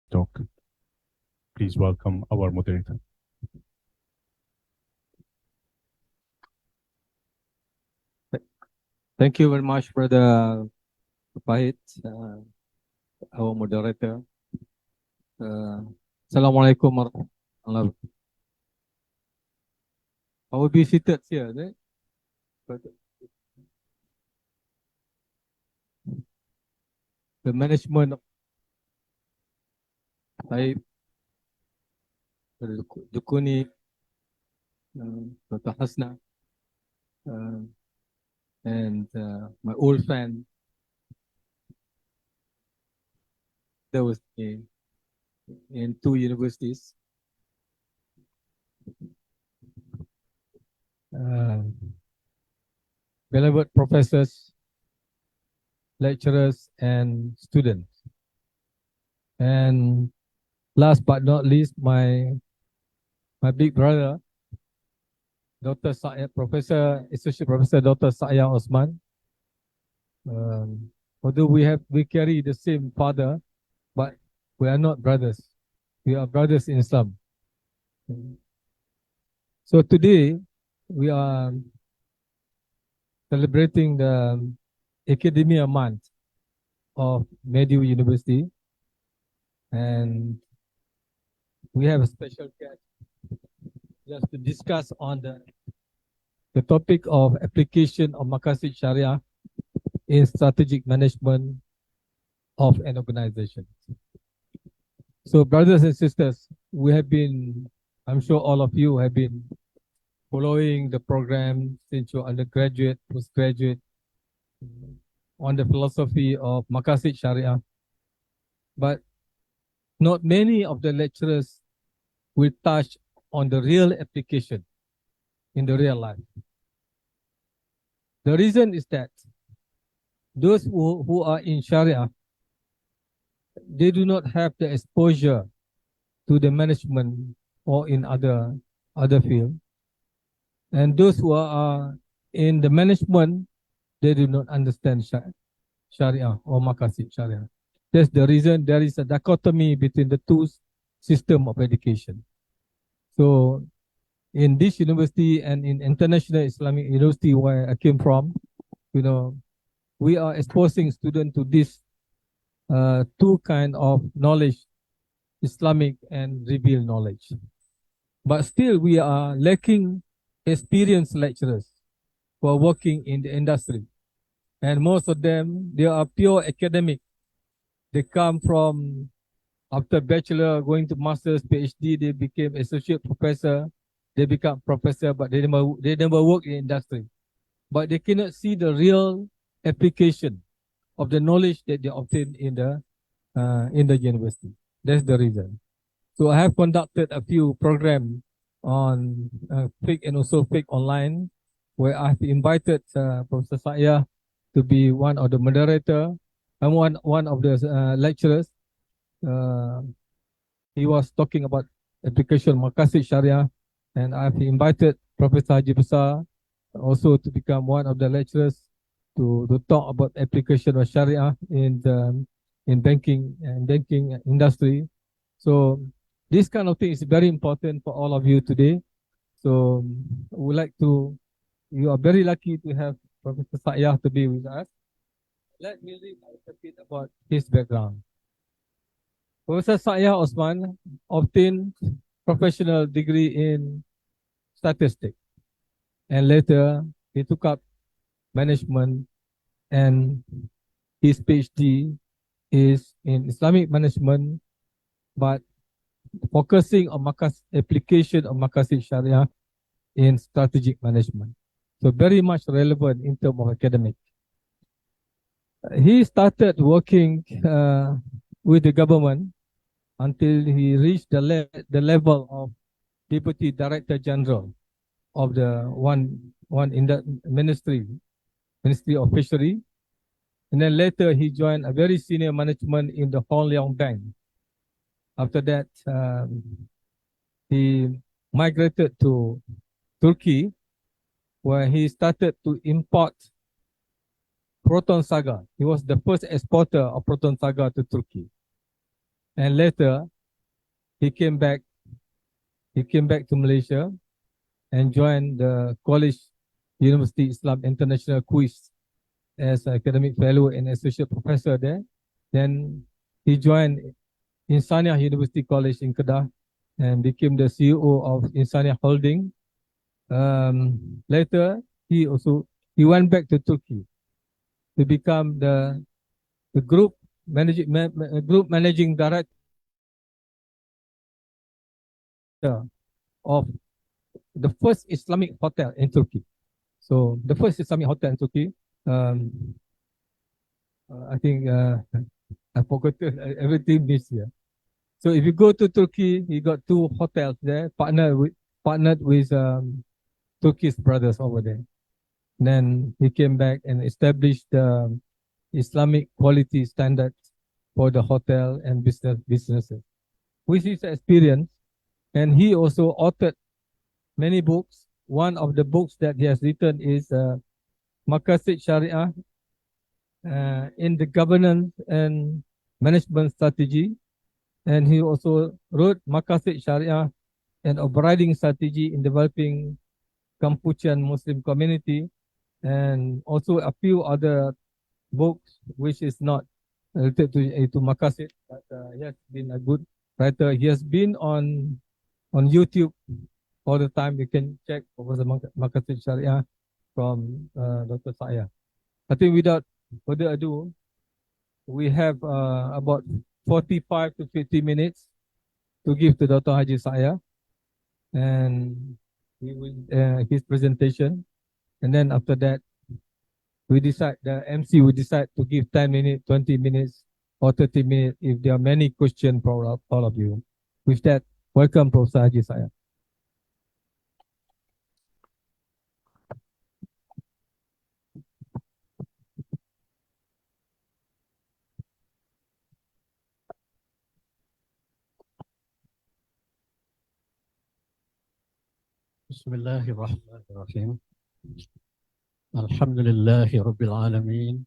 talk. Please welcome our moderator. Thank you very much, Brother Pahit, our moderator. Assalamualaikum warahmatullahi wabarakatuh. I will be seated here. The management of Dukuni, Dr. Hasna, and my old friend that was in 2 universities. Beloved professors, lecturers, and students. And last but not least, my big brother, Dr. SHAYA'A, Associate Professor Dr. SHAYA'A OTHMAN. Although we carry the same father, but we are not brothers. We are brothers in Islam. So today we are celebrating the Academia Month of MEDIU University, and we have a special guest just to discuss on the topic of application of Maqasid Shariah in strategic management of an organization. So brothers and sisters, we have been, I'm sure all of you have been following the program since you're undergraduate, postgraduate, on the philosophy of Maqasid Shariah. But not many of the lecturers will touch on the real application in the real life. The reason is that those who are in Sharia, they do not have the exposure to the management or in other fields. And those who are in the management, they do not understand Sharia or Maqasid Sharia. That's the reason there is a dichotomy between the two systems of education. So in this university and in International Islamic University where I came from, you know, we are exposing students to this two kind of knowledge, Islamic and revealed knowledge. But still we are lacking experienced lecturers who are working in the industry. And most of them, they are pure academic. They come from, after bachelor, going to master's, PhD, they became associate professor, they become professor, but they never work in industry. But they cannot see the real application of the knowledge that they obtain in the university. That's the reason. So I have conducted a few programs on FIC and also FIC online, where I've invited Professor SHAYA'A to be one of the moderator and one of the lecturers. He was talking about application Maqasid Shariah, and I've invited Professor Haji Besar also to become one of the lecturers to talk about application of Sharia in banking and banking industry. So this kind of thing is very important for all of you today. So we would like to, you are very lucky to have Professor SHAYA'A to be with us. Let me read a bit about his background. Professor Shariah OTHMAN obtained professional degree in statistics, and later he took up management, and his PhD is in Islamic management, but focusing on application of Maqasid Shariah in strategic management. So very much relevant in terms of academic. He started working with the government until he reached the level of Deputy Director General of the one in the Ministry of Fishery. And then later he joined a very senior management in the Hong Leong Bank. After that, he migrated to Turkey, where he started to import Proton Saga. He was the first exporter of Proton Saga to Turkey. and later he came back. He came back to Malaysia and joined the College University Islam International Quiz as academic fellow and associate professor there. Then he joined Insaniah University College in Kedah and became the CEO of Insaniah Holding. Later, he went back to Turkey to become the group managing director of the first Islamic hotel in Turkey. So the first Islamic hotel in Turkey, I think I forgot everything this year. So if you go to Turkey, he got 2 hotels there, partnered with Turkish brothers over there. Then he came back and established the Islamic quality standards for the hotel and businesses. With his experience, and he also authored many books. One of the books that he has written is Maqasid Shariah in the governance and management strategy. And he also wrote Maqasid Shariah and operating strategy in developing Cambodian Muslim community, and also a few other books which is not related to Maqasid, but he has been a good writer. He has been on YouTube all the time. You can check over the Maqasid Shariah from Dr SHAYA'A. I think without further ado, we have about 45 to 50 minutes to give to Dr. Haji SHAYA'A, and he will his presentation, and then after that the MC will decide to give 10 minutes, 20 minutes or 30 minutes if there are many questions for all of you. With that, welcome Professor Haji SHAYA'A. Bismillahirrahmanirrahim. Alhamdulillahi Rabbil Alameen.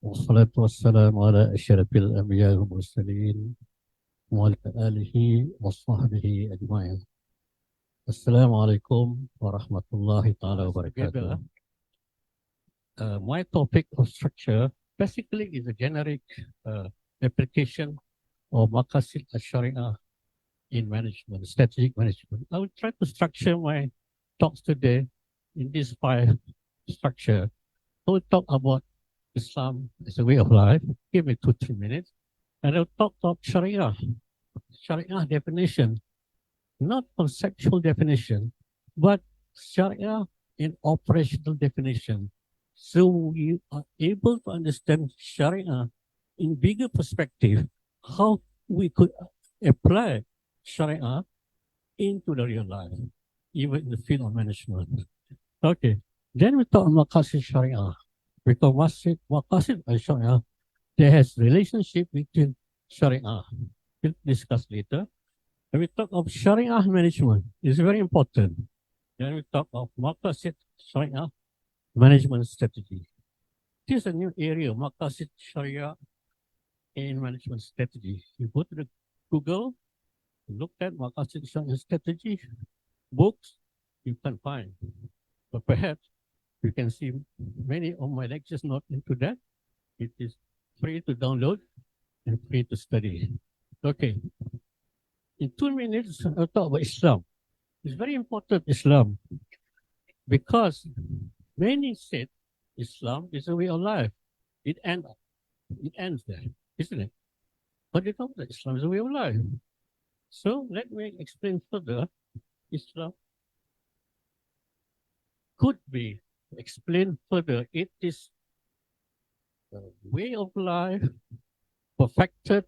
Wassalatu wassalamu ala asyrafil anbiya wal mursalin wa ala alihi wa sahbihi ajma'in. Assalamu alaikum warahmatullahi ta'ala wabarakatuh. My topic of structure basically is a generic application of Maqasid Shariah in management, strategic management. I will try to structure my talks today in this 5 structure. I will talk about Islam as a way of life. Give me 2-3 minutes. And I'll talk about Sharia. Sharia definition, not conceptual definition, but Sharia in operational definition. So we are able to understand Sharia in bigger perspective, how we could apply Sharia into the real life, even in the field of management. Okay, then we talk about Maqasid Shariah. Because Maqasid Shariah, there has relationship between Sharia. We'll discuss later. When we talk of Sharia management, it's very important. Then we talk of Maqasid Shariah management strategy. This is a new area, Maqasid Shariah in management strategy. You go to the Google, look at Maqasid Shariah strategy, books, you can find. But perhaps you can see many of my lectures not into that. It is free to download and free to study. Okay. In 2 minutes, I'll talk about Islam. It's very important, Islam, because many said Islam is a way of life. It ends there, isn't it? But they talk that Islam is a way of life. So let me explain further. Islam could be explained further. It is a way of life perfected,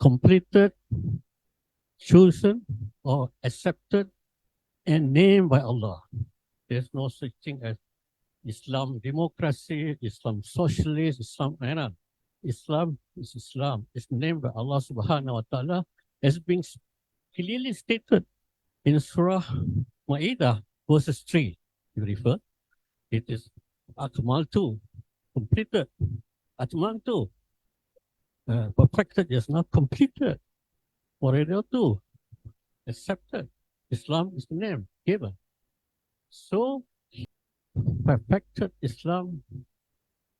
completed, chosen, or accepted and named by Allah. There's no such thing as Islam democracy, Islam socialist, Islam. Islam is Islam. It's named by Allah subhanahu wa ta'ala as being clearly stated in Surah Ma'idah, verses 3. You refer, it is Akmal 2, completed. Atman 2, perfected, it's not completed. Already two, accepted. Islam is the name given. So, perfected Islam,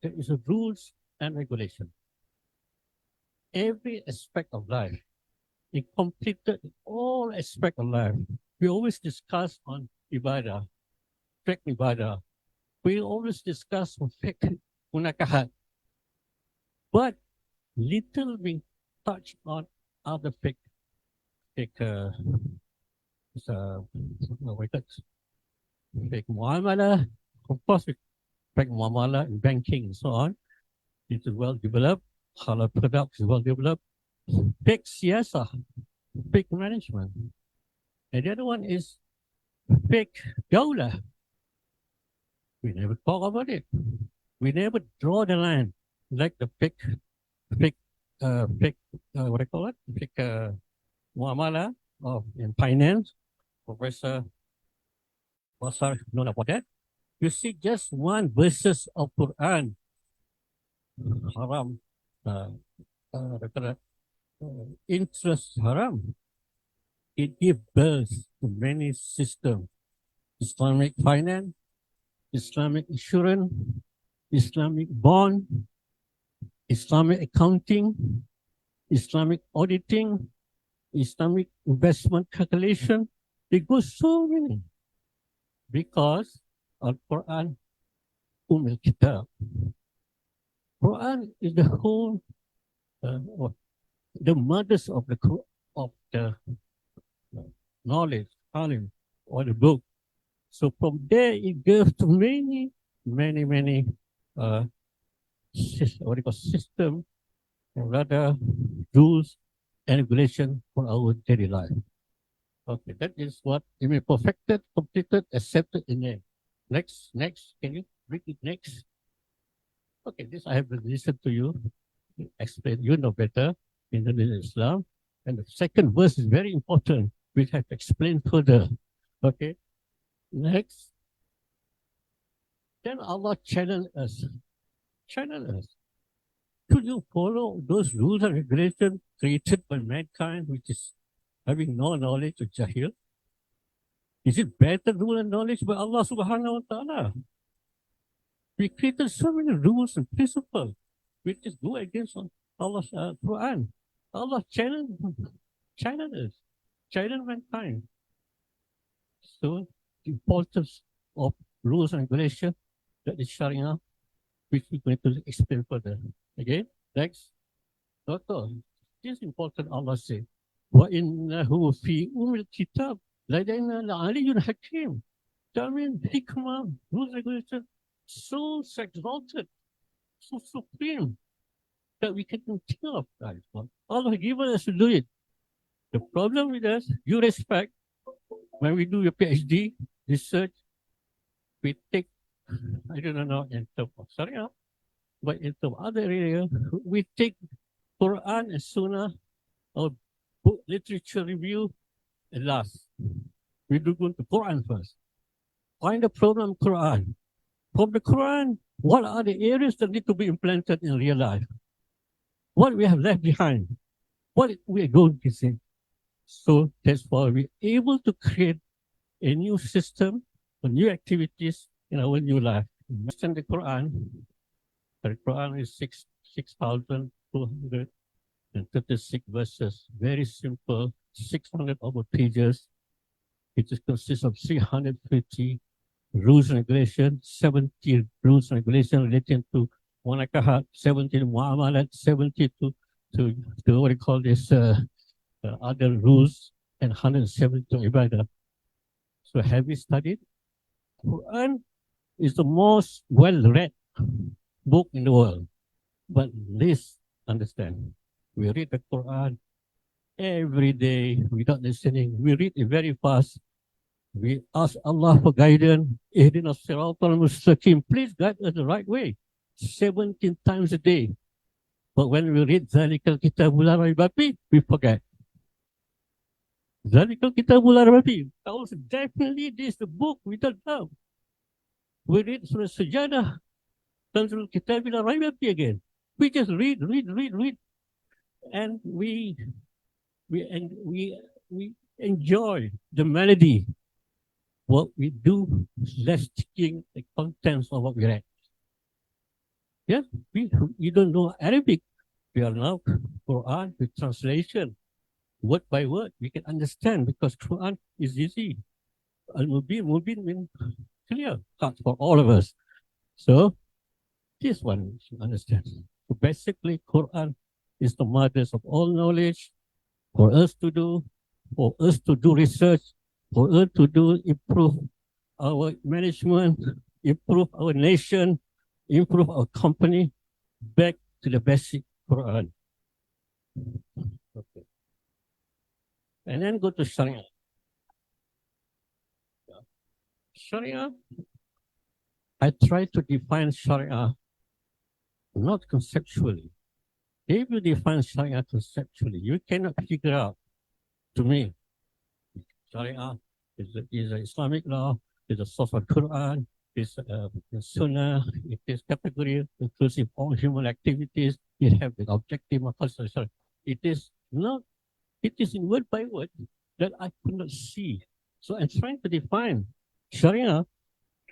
there is a rules and regulation. Every aspect of life, it completed all aspect of life. We always discuss on ibadah, fiqh ibadah. We always discuss on fiqh munakahat. But little we touch on other fiqh. Fiqh muamalah, of course, fiqh muamalah in banking and so on. It is well developed. Halal products is well developed. Fiqh siyasah, fiqh management. And the other one is fiqh dawlah. We never talk about it. We never draw the line like the fiqh, what do you call it? Fiqh muamalah in finance. Professor Basar known about that. You see just one verses of Quran, haram, interest haram. It gives birth to many systems. Islamic finance, Islamic insurance, Islamic bond, Islamic accounting, Islamic auditing, Islamic investment calculation. It goes so many. Because Al-Quran, Kitab. Quran is the whole, the mothers of the knowledge, alim, or the book. So from there, it gives to many, what you call system, or rather rules and regulation for our daily life. Okay, that is what you mean perfected, completed, accepted in there. Next, can you read it next? Okay, this I have to listen to you, explain, you know better in the Islam. And the second verse is very important. We have to explain further. Okay, next. Then Allah challenged us. Could you follow those rules and regulations created by mankind, which is having no knowledge of Jahil? Is it better rule and knowledge by Allah subhanahu wa ta'ala? We created so many rules and principles which just go against Allah's Quran. Allah challenged us, challenged mankind. So the importance of rules and regulations, that is Sharia, which we're going to explain further. Again, next. Doctor, this is important, Allah said. وَإِنَّهُ فِي أُمِّ الْكِتَابِ لَدَيْنَا لَعَلِيٌّ حَكِيمٌ. That means hikmah, rules, regulation, so exalted, so supreme, that we can think of that. Allah given us to do it. The problem with us, you respect, when we do your PhD, research, we take, I don't know, in terms of Sharia, but in terms of other areas, we take Quran and Sunnah, or book literature review, and last. We do go to Quran first. Find the problem Quran. From the Quran, what are the areas that need to be implemented in real life? What we have left behind? What we are going to see? So that's why we're able to create a new system or new activities in our new life. Understand the Quran. The Quran is 6,236 verses. Very simple, 600 over pages. It consists of 350 rules and regulations, 70 rules and regulations relating to Wanakahat, 70 Muamalat, 70 to what do you call this, other rules, and 170 to Ibadah. So have we studied? Quran is the most well-read book in the world. But please understand, we read the Quran every day without listening. We read it very fast. We ask Allah for guidance. Ihdina siratal mustaqim. Please guide us the right way. 17 times a day. But when we read Zalikal Kitabul la Raiba Fihi, we forget. Zalikal Kitabul la Raiba Fihi. Definitely this is the book without doubt. We read Surah Sujadah, Tanzilul Kitabil la Raiba Fihi again. We just read. And we enjoy the melody. What we do, less checking the contents of what we read. Yeah, we don't know Arabic. We are now Quran with translation, word by word. We can understand because Quran is easy. Al-Mubin means clear cut for all of us. So this one we should understand. So basically, Quran is the mother of all knowledge for us to do, research, for us to do improve our management, improve our nation, improve our company, back to the basic Quran. Okay. And then go to Sharia. Sharia, I try to define Sharia not conceptually. If you define Sharia conceptually, you cannot figure out, to me, Sharia is an Islamic law, is a source of Quran, is Sunnah, it is category inclusive all human activities, it have the objective, it is not, it is in word by word that I could not see. So I'm trying to define Sharia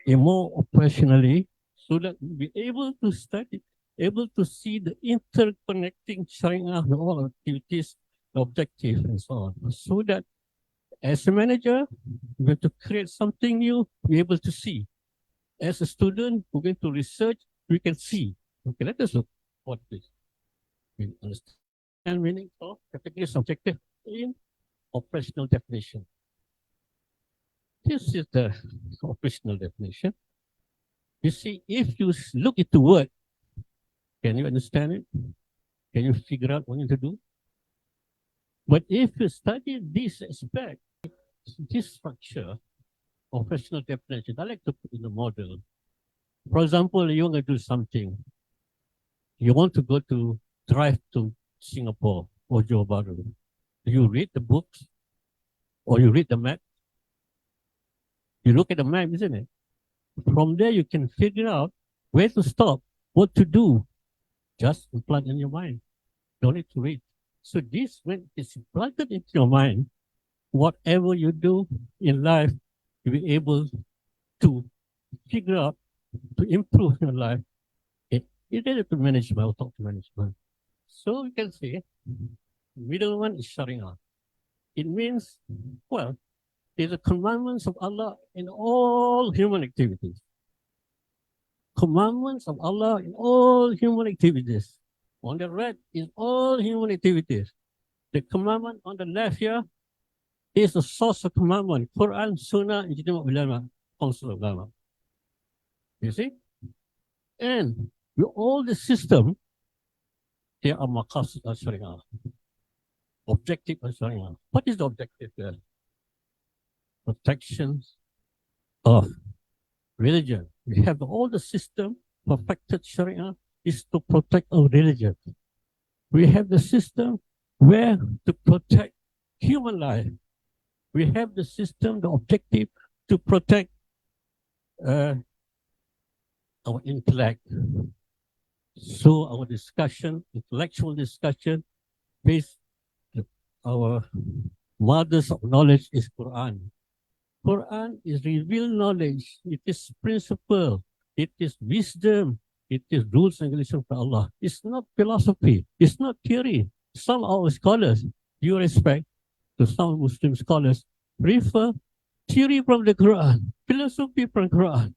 in more operationally so that we'll be able to study, able to see the interconnecting Sharia with all activities, the objective and so on. So that as a manager, we have to create something new, be able to see. As a student, we're going to research, we can see. Okay, let us look what this. We understand meaning of categories objective in operational definition. This is the operational definition. You see, if you look at the word, can you understand it? Can you figure out what you need to do? But if you study this aspect, this structure, operational definition, I like to put in a model. For example, you want to do something. You want to go to drive to Singapore or Johor Bahru. Do you read the books or you read the map? You look at the map, isn't it? From there, you can figure out where to stop, what to do. Just implant in your mind. Don't need to read. So this, when it's implanted into your mind, whatever you do in life, you'll be able to figure out, to improve your life. It related to management, I'll talk to management. So you can say, middle one is Sharia. It means, well, there's the commandments of Allah in all human activities. Commandments of Allah in all human activities. On the right is all human activities. The commandment on the left here is the source of commandment. Quran, Sunnah, Ijtima Ulama, Council of Ulama. You see? And with all the system, there are Maqasid Shariah. Objective of Sharia. What is the objective there? Protection of religion. We have all the system, perfected Sharia is to protect our religion. We have the system where to protect human life. We have the system, the objective to protect our intellect. So our discussion, intellectual discussion, based our mothers of knowledge is Quran. Quran is revealed knowledge. It is principle. It is wisdom. It is rules and regulations from Allah. It's not philosophy. It's not theory. Some of our scholars, due respect to some Muslim scholars, prefer theory from the Quran, philosophy from the Quran,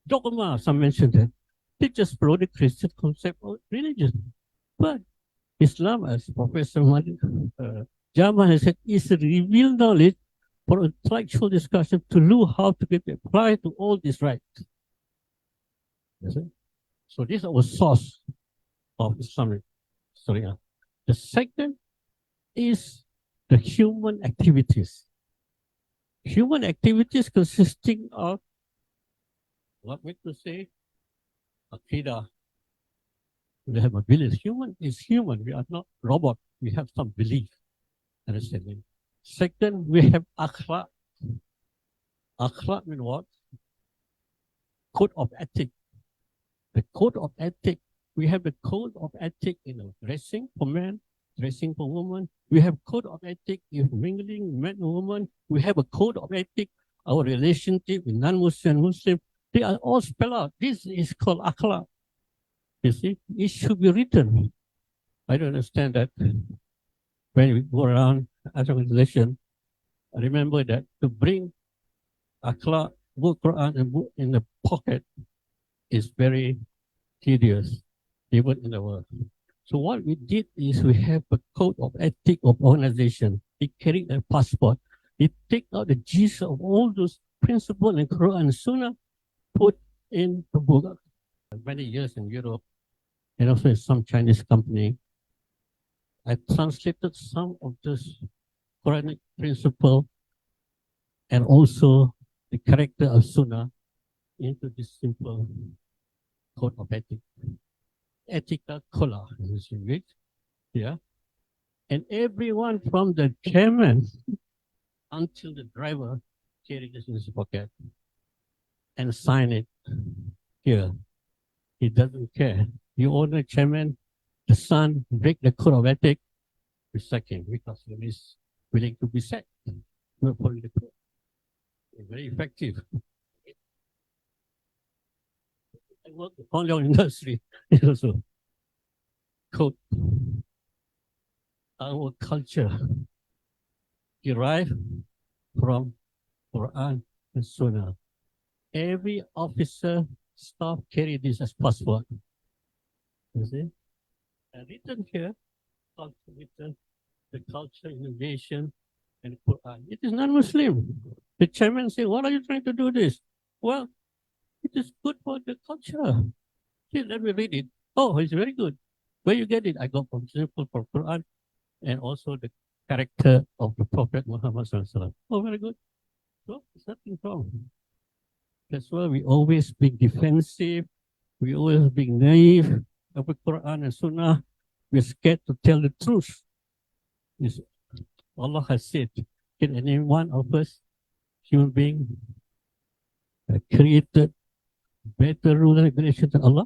dogma, some mentioned that. They just follow the Christian concept of religion. But Islam, as Professor Jamal has said, is a revealed knowledge for intellectual discussion to know how to get applied to all these rights. So this is our source of Islamic Sharia. The second is the human activities. Human activities consisting of, what we to say, Aqidah. We have a belief. Human is human. We are not robot. We have some belief. Understanding. Second, we have akhlaq. Akhlaq means what? Code of ethic. The code of ethic. We have the code of ethic in dressing for men, dressing for women. We have code of ethic if mingling men and women. We have a code of ethic, our relationship with non-Muslim and Muslim. They are all spelled out. This is called akhlaq. You see, it should be written. I don't understand that. When we go around as an organization, I remember that to bring akhlaq, book Quran and book in the pocket is very tedious, even in the world. So what we did is we have a code of ethic of organization. It carried a passport. It take out the gist of all those principles in Quran and Sunnah, put in the book. Many years in Europe, and also in some Chinese company, I translated some of this Quranic principle and also the character of Sunnah into this simple code of ethic. Ethical color is in it. Yeah. And everyone from the chairman until the driver carry this in his pocket and sign it here. He doesn't care. You order chairman, the son break the code of ethic, we sack him because he is willing to be sacked. Not following the code. Very effective. I work in the Hong industry also. Code. Our culture derived from Quran and Sunnah. Every officer, staff carry this as passport. You see? And written here, written, the culture, innovation, and Quran. It is non-Muslim. The chairman say, "What are you trying to do this?" Well, it is good for the culture. See, let me read it. Oh, it's very good. Where you get it? I got from simple from Quran and also the character of the Prophet Muhammad Sallallahu Alaihi Wasallam. Oh, very good. So there's nothing wrong. That's why we always be defensive. We always be naive about Quran and Sunnah. We're scared to tell the truth. It's, Allah has said, can any one of us, human being, created better rule and regulation than Allah?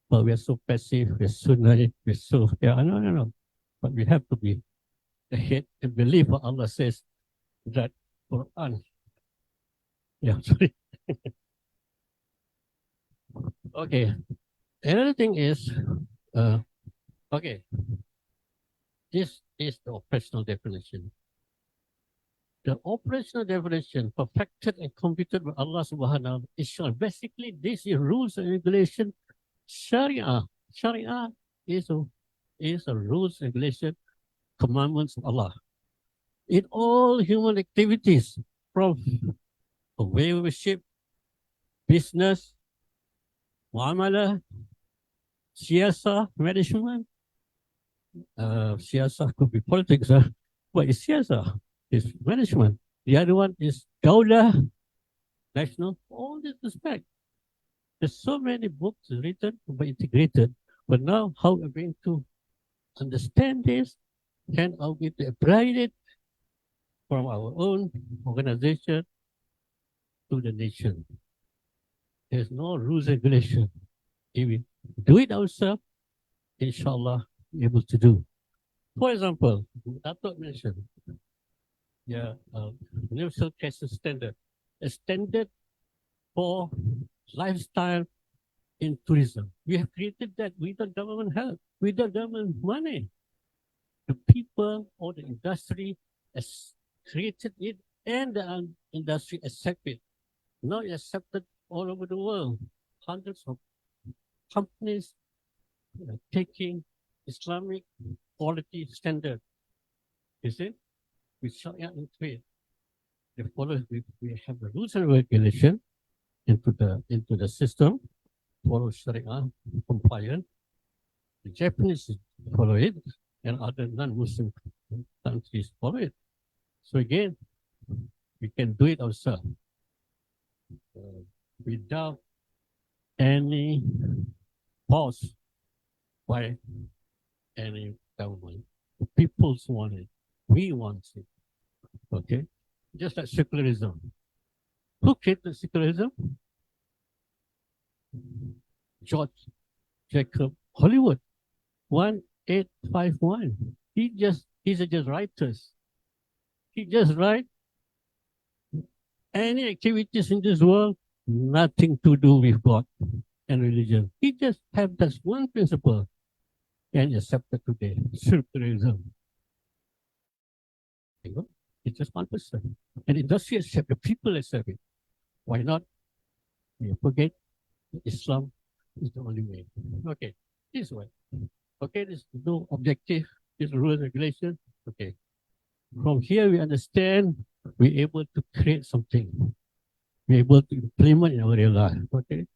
But we are so passive, we're so naive, we're so, no. But we have to be ahead and believe what Allah says, that Quran. Yeah, sorry. Okay. Another thing is, okay, this is the operational definition. The operational definition perfected and completed by Allah Subhanahu wa Ta'ala. Basically, this is rules and regulation. Sharia is a rules and regulation commandments of Allah. In all human activities, from the way we ship, business, muamalah, SHAY'AA management. SHAY'AA could be politics, but it's SHAY'AA, it's management. The other one is Dawlah, national, all this respect. There's so many books written but integrated, but now how we're going to understand this and how we to apply it from our own organization to the nation. There's no rules and regulation. If we do it ourselves, inshallah, we're able to do. For example, Dr mentioned, universal case standard, a standard for lifestyle in tourism. We have created that without government help, without government money. The people or the industry has created it and the industry accept it. Now it's accepted all over the world. Hundreds of companies taking Islamic quality standard. You see? With Sharia in trade. They follow, we have the rules and regulation into the system, follow Sharia compliant. The Japanese follow it, and other non-Muslim countries follow it. So again, we can do it ourselves without any pause by any government. The people's want it. We want it. Okay? Just like secularism. Who created secularism? George Jacob Hollywood. One 851. These are just writers. He just write any activities in this world, nothing to do with God and religion. He just have that one principle and accepted today, spiritualism. It's just 1%. And industry accept the people accept it. Why not? You forget Islam is the only way. Okay, this way. Okay, there's no objective, there's rules and regulations. Okay. From here we understand we're able to create something. We're able to implement in our real life. Okay.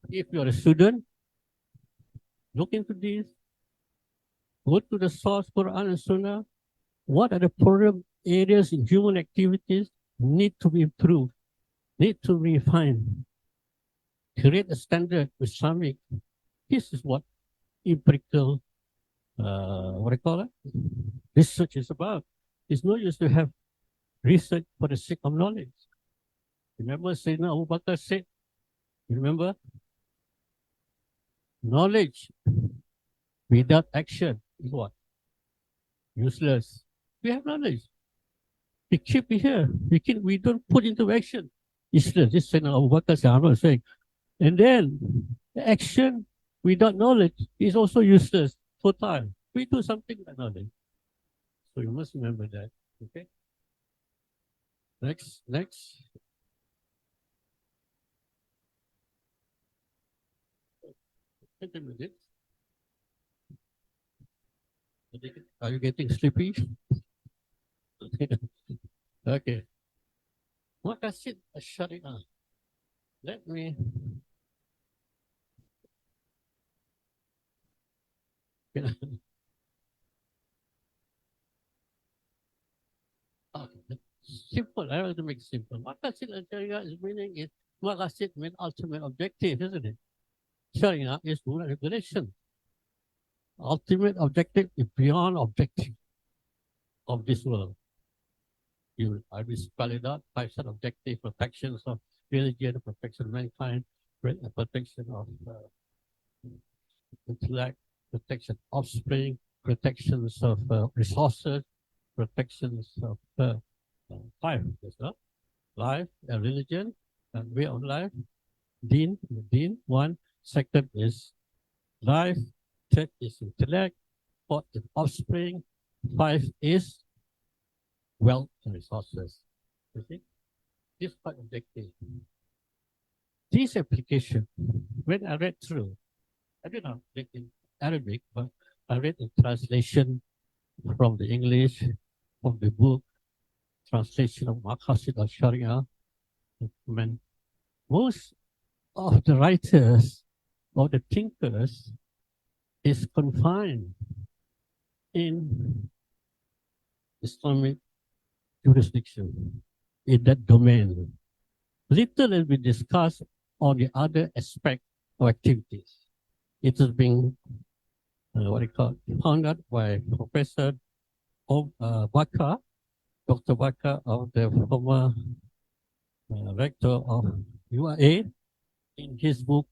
If you're a student, look into this, go to the source Quran and Sunnah. What are the problem areas in human activities need to be improved, need to be refined, create a standard Islamic. This is what empirical, what I call it, research is about. It's no use to have research for the sake of knowledge. Remember Sayyidina Abu Bakr said, you remember? Knowledge without action is what? Useless. We have knowledge. We keep it here. We don't put into action. Useless. This is Abu Bakr saying. And then the action without knowledge is also useless. Futile. We do something with knowledge. So you must remember that. Okay. Next. Wait a minute. Are you getting sleepy? Okay. Maqasid Shariah. Let me. Simple. I want to make it simple. Maqasid Shariah is meaning is Maqasid means ultimate objective, isn't it? Sharia is rule and regulation. Ultimate objective is beyond objective of this world. I will spell it out. 5 set objective: protections of religion, protection of mankind, protection of intellect, protection of offspring, protections of resources, protections of 5. Life, religion, and way of life. Deen, 1. Second is life. Third is intellect. 4th is offspring. 5 is wealth and resources. You see? This part objective. This application, when I read through, I did not read in Arabic, but I read in translation from the English, from the book, translation of Maqasid Shariah. When most of the writers or the thinkers is confined in Islamic jurisdiction, in that domain. Little has been discussed on the other aspect of activities. It has been found out by Professor Bakar, Dr. Bakar of the former rector of UAE, in his book,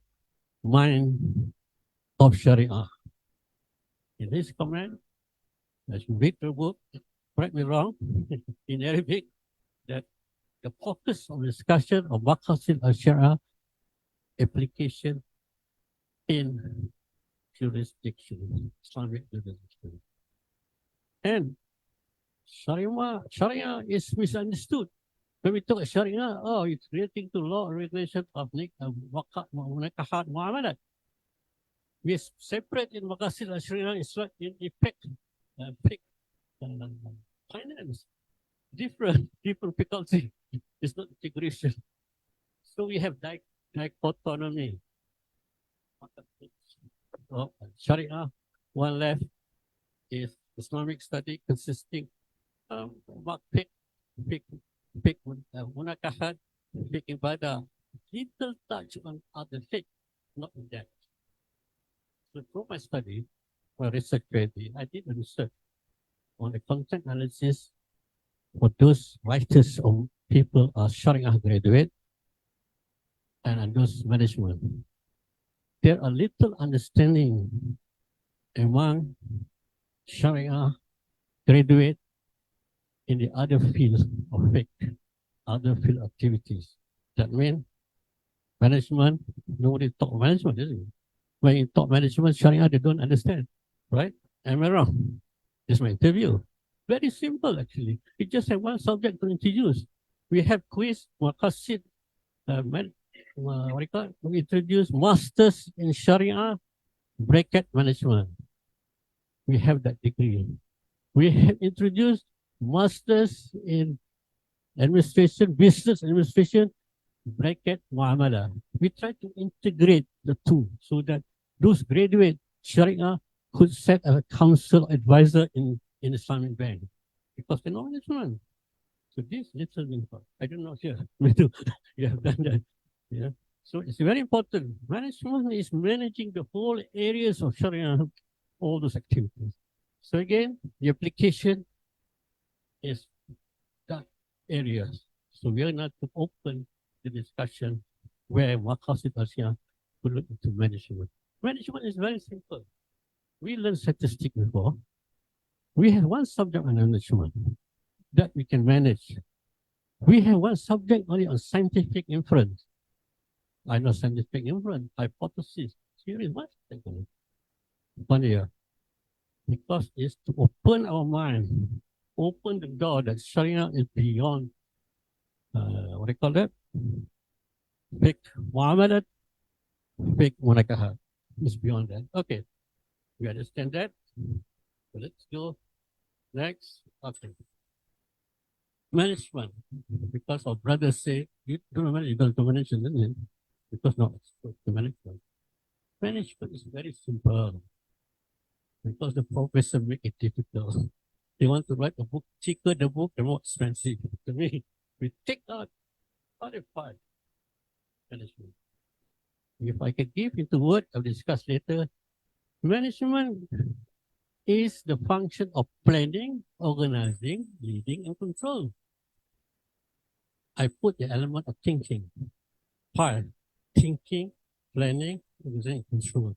Mind of Sharia. In his comment, as you read the book, correct me wrong, in Arabic, that the focus of discussion of Maqasid Shariah application in jurisdiction, Islamic jurisdiction. And Sharia is misunderstood. When we talk Sharia, it's relating to law and regulation of nikahat muamalat. We separate in Maqasid Shariah is like in effect, finance. Different faculty. It's not integration. So we have dichotomy. Sharia, one left is Islamic study consisting of munakahat, fiqh ibadah, little touch on other fiqh, not in depth. So through my study, my research PhD, I did a research on the content analysis for those writers or people are Sharia graduate and those management. There are little understanding among Sharia graduate in the other fields of fiqh, other field activities. That means management, nobody talk management, isn't it? When you talk management, Sharia, they don't understand, right? Am I wrong? This is my interview. Very simple, actually. We just have one subject to introduce. We have quiz, Maqasid, what do you call it? We introduce Masters in Sharia, bracket management. We have that degree. We have introduced Masters in Administration, Business Administration, bracket muamalah. We try to integrate the two so that those graduate Sharia could set a council advisor in Islamic bank because they know management. So this little info, I don't know here, you have done that. Yeah. So it's very important. Management is managing the whole areas of Sharia, all those activities. So again, the application is that areas. So we are not to open the discussion where Maqasid Shariah could look into management. Management is very simple. We learned statistics before. We have one subject on management that we can manage. We have one subject only on scientific inference. I know scientific inference, hypothesis, theory, what? 1 year. Because it's to open our mind, open the door that Sharia is beyond, what do you call that? Fake muamalat, fake munakahat. It's beyond that. Okay, we understand that. So let's go next. Okay. Management. Because our brothers say, you don't manage, you don't manage, isn't it? Because not the management. Management is very simple. Because the professor make it difficult. They want to write a book, cheaper the book, the more expensive. To me, we take out qualified management. If I can give into word, I'll discuss later. Management is the function of planning, organizing, leading, and control. I put the element of thinking. Part thinking, planning, organizing, and control.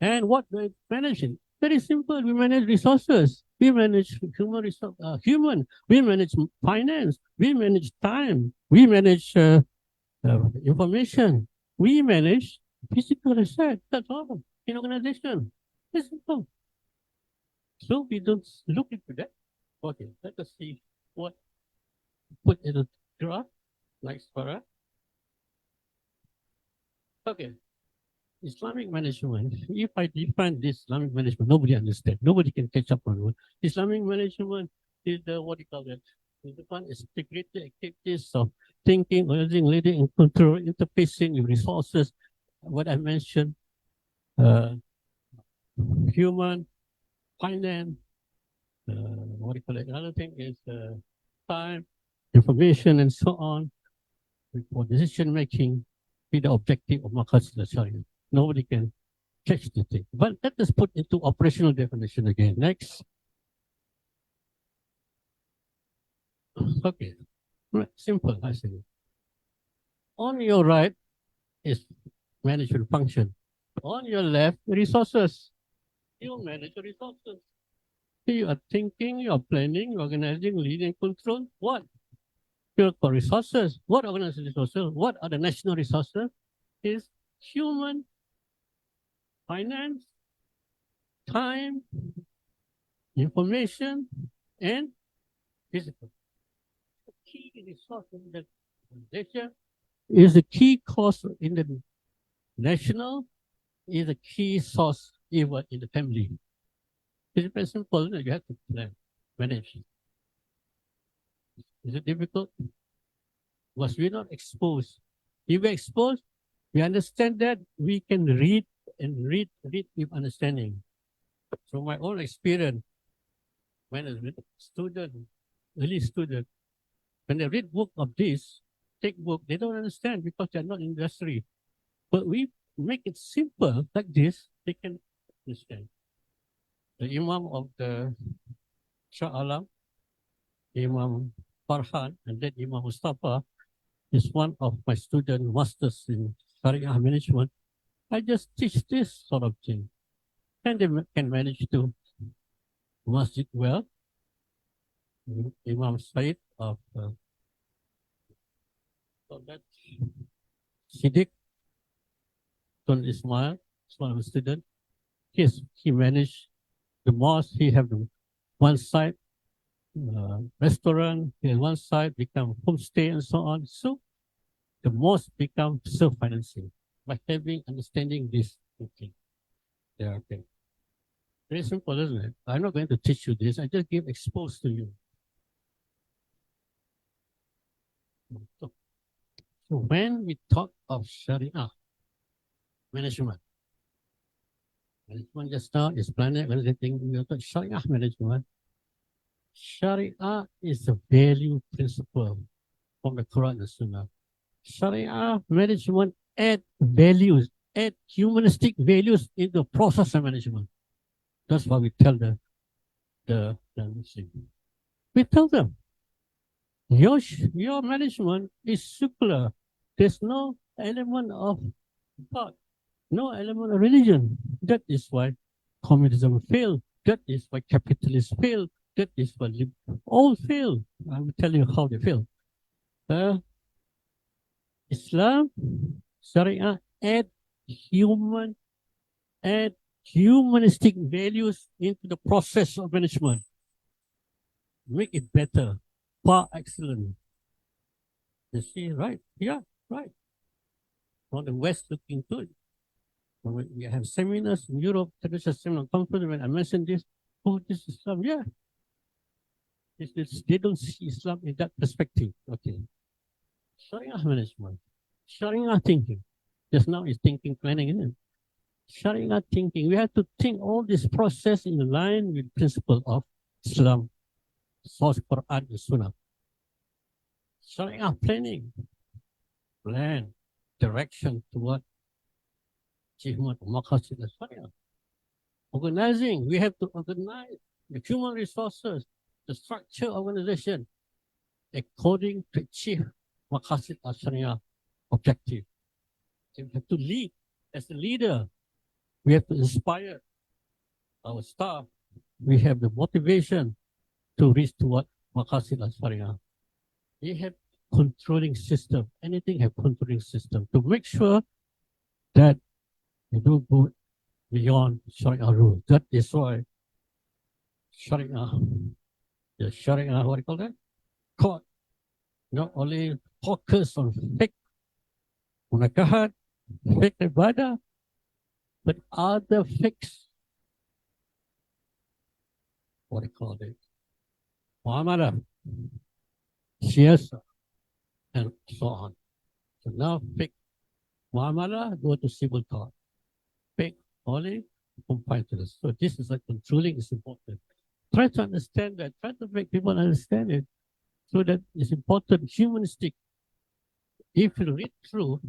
And what we're managing? Very simple. We manage resources. We manage human resource, We manage finance. We manage time. We manage information. We manage physical asset. That's all in organization. It's simple. So we don't look into that. Okay, let us see what put in the graph. Next para. Okay. Islamic management. If I define this Islamic management, nobody understands. Nobody can catch up on it. Islamic management is the, what do you call it? Is the one is integrated activities of thinking, organizing, leading, and control, interfacing with resources. What I mentioned, human, finance, what do you call it? Another thing is time, information, and so on. For decision making, be the objective of Maqasid Shariah. Nobody can catch the thing. But let us put into operational definition again. Next. Okay. Simple, I say. On your right is management function. On your left, resources. You manage your resources. You are thinking, you are planning, you are organizing, leading, control. What? You for resources. What organizing resources? What are the national resources? Is human, finance, time, information, and physical. The key resource in the Malaysia is the key cost in the national, is a key source even in the family. It's very simple. You have to plan, manage. Is it difficult? Was we not exposed? If we're exposed, we understand that we can read and read with understanding. From my own experience, when I was a student, early student, when they read book of this, take book, they don't understand because they're not in industry. But we make it simple like this, they can understand. The Imam of the Shah Alam, Imam Farhan, and then Imam Mustafa is one of my student masters in Shariah Management. I just teach this sort of thing. and they can manage to masjid well. Imam Said of so that Siddiq Tun Ismail, one of the student. Yes, he managed the mosque. He have the one side restaurant, he has one side become homestay and so on. So the mosque become self-financing by having understanding this thinking. Yeah, okay. Very simple, isn't it? I'm not going to teach you this. I just give expose to you. So when we talk of Sharia management just now is planet everything we talk Sharia management. Sharia is a value principle from the Quran and Sunnah. Sharia management add values, add humanistic values in the process of management. That's what we tell the Muslim. We tell them, your management is secular. There's no element of God, no element of religion. That is why communism failed. That is why capitalists fail. That is why all fail. I will tell you how they fail. Islam, Sharia add humanistic values into the process of management. Make it better, far excellent. You see, right? Yeah, right. From the West looking good. When we have seminars in Europe, traditional seminar conference, when I mentioned this, oh, this is Islam. Yeah. They don't see Islam in that perspective. Okay. Sharia management. Sharia thinking. Just now is thinking planning, isn't it? Sharia thinking. We have to think all this process in line with principle of Islam, source Quran and Sunnah. Sharia planning. Plan, direction toward achievement of Maqasid Shariah. Organizing. We have to organize the human resources, the structure organization according to achieve Maqasid Shariah objective. So we have to lead. As a leader, we have to inspire our staff. We have the motivation to reach toward Maqasid Shariah. We have controlling system. Anything have controlling system to make sure that you don't go beyond Sharia rule. That is why Sharia, the Sharia, what do you call that? Court, not only focus on fake munakahat, fake ibadah, but other fakes, what do you call it? Muamalah, siyasa, and so on. So now fake muamalah, go to civil court. Fake only comply to this. So this is like controlling is important. Try to understand that, try to make people understand it. So that it's important, humanistic. If you read through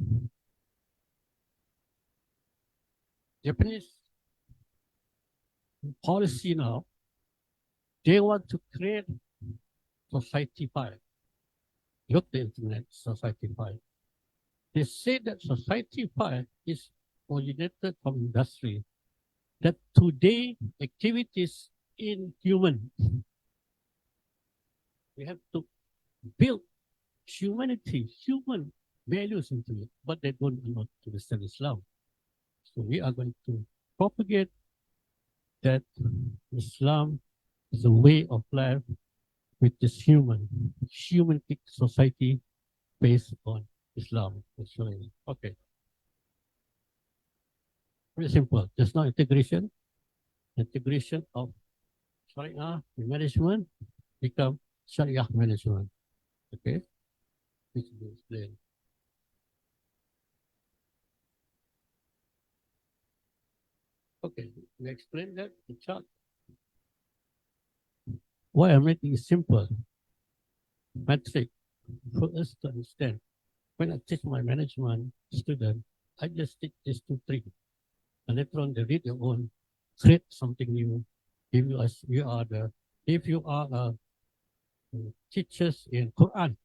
Japanese policy now, they want to create society 5. Look the internet, society 5. They say that society 5 is originated from industry, that today activities in human, we have to build humanity, human values into it, but they don't know to understand Islam. So we are going to propagate that Islam is a way of life with this human society based on Islam. Okay. Very simple. Just now integration of Shariah management become Sharia management. Okay. This will explain. Okay, we explain that the chart. Why I'm making it simple. Metric for us to understand. When I teach my management student, I just teach this 2, 3. And later on they read their own, create something new. If you are teachers in Quran,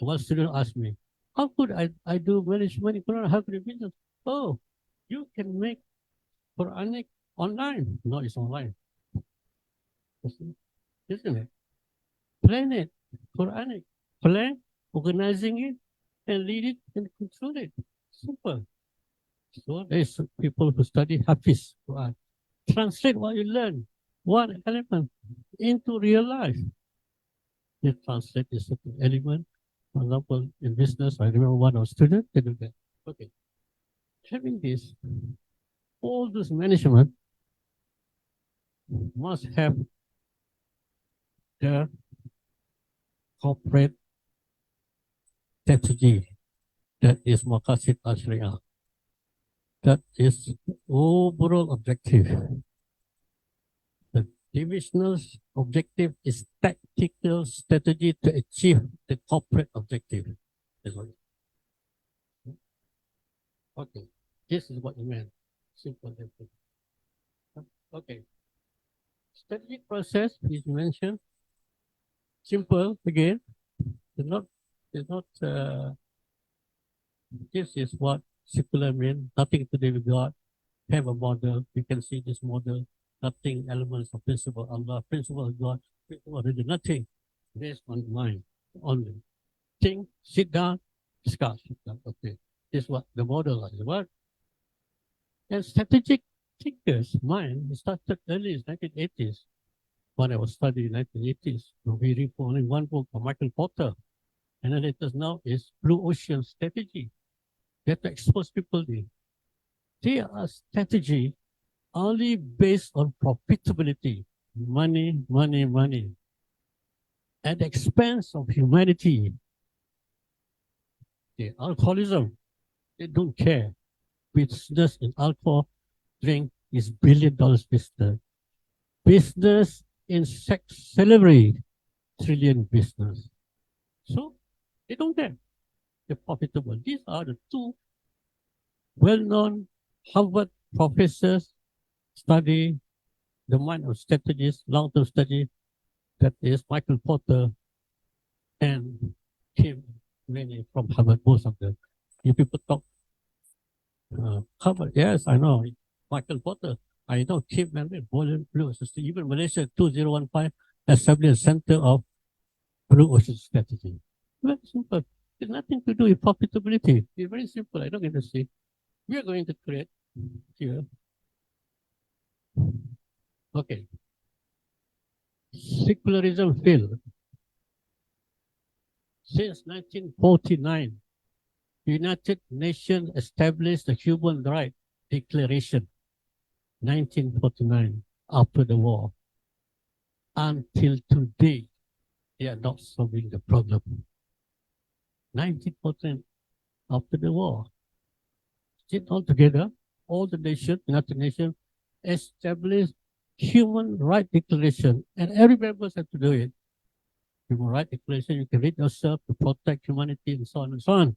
one student asked me, how could I do management in Quran? How could it be? Oh, you can make Quranic online. No, it's online. Isn't it? Plan it. Quranic. Plan, organizing it, and lead it and control it. Simple. So there's people who study Hafiz Quran. Translate what you learn, one element, into real life. They translate a certain element. For example, in business, I remember one of our students, they do that. Okay. Having this, all this management must have the corporate strategy that is Maqasid Shariah. That is the overall objective. The divisional objective is tactical strategy to achieve the corporate objective. Okay, this is what you meant. Simple. Okay. Strategic process is mentioned. Simple again. It's not. This is what secular means. Nothing to do with God. Have a model. You can see this model. Nothing elements of principle Allah, principle of God, principle of religion. Nothing based on mind only. Think, sit down, discuss. Okay, this is what the model is. What? And strategic thinkers, mind started early in 1980s. When I was studying in 1980s, we read only one book from Michael Porter. And the latest now is Blue Ocean Strategy. They have to expose people there. They are strategy only based on profitability. Money, money, money. At the expense of humanity. The alcoholism, they don't care. Business in alcohol drink is $1 billion business. Business in sex slavery, trillion business. So they don't care. They're profitable. These are the two well-known Harvard professors study the mind of strategists, long-term study, that is Michael Porter and Kim Many from Harvard, both of them. You people talk Harvard, yes, I know. Michael Porter, I know Kim Many, Bolin Blue, even Malaysia 2015 established a center of Blue Ocean Strategy. Very simple. It's nothing to do with profitability. It's very simple. I don't get to see. We are going to create here. Okay. Secularism failed. Since 1949, United Nations established the Human Rights Declaration, 1949, after the war. Until today, they are not solving the problem. 90% after the war. Sit all together, all the nations, United Nations, established Human Rights Declaration, and every member has to do it. Human Rights Declaration, you can read yourself to protect humanity and so on and so on.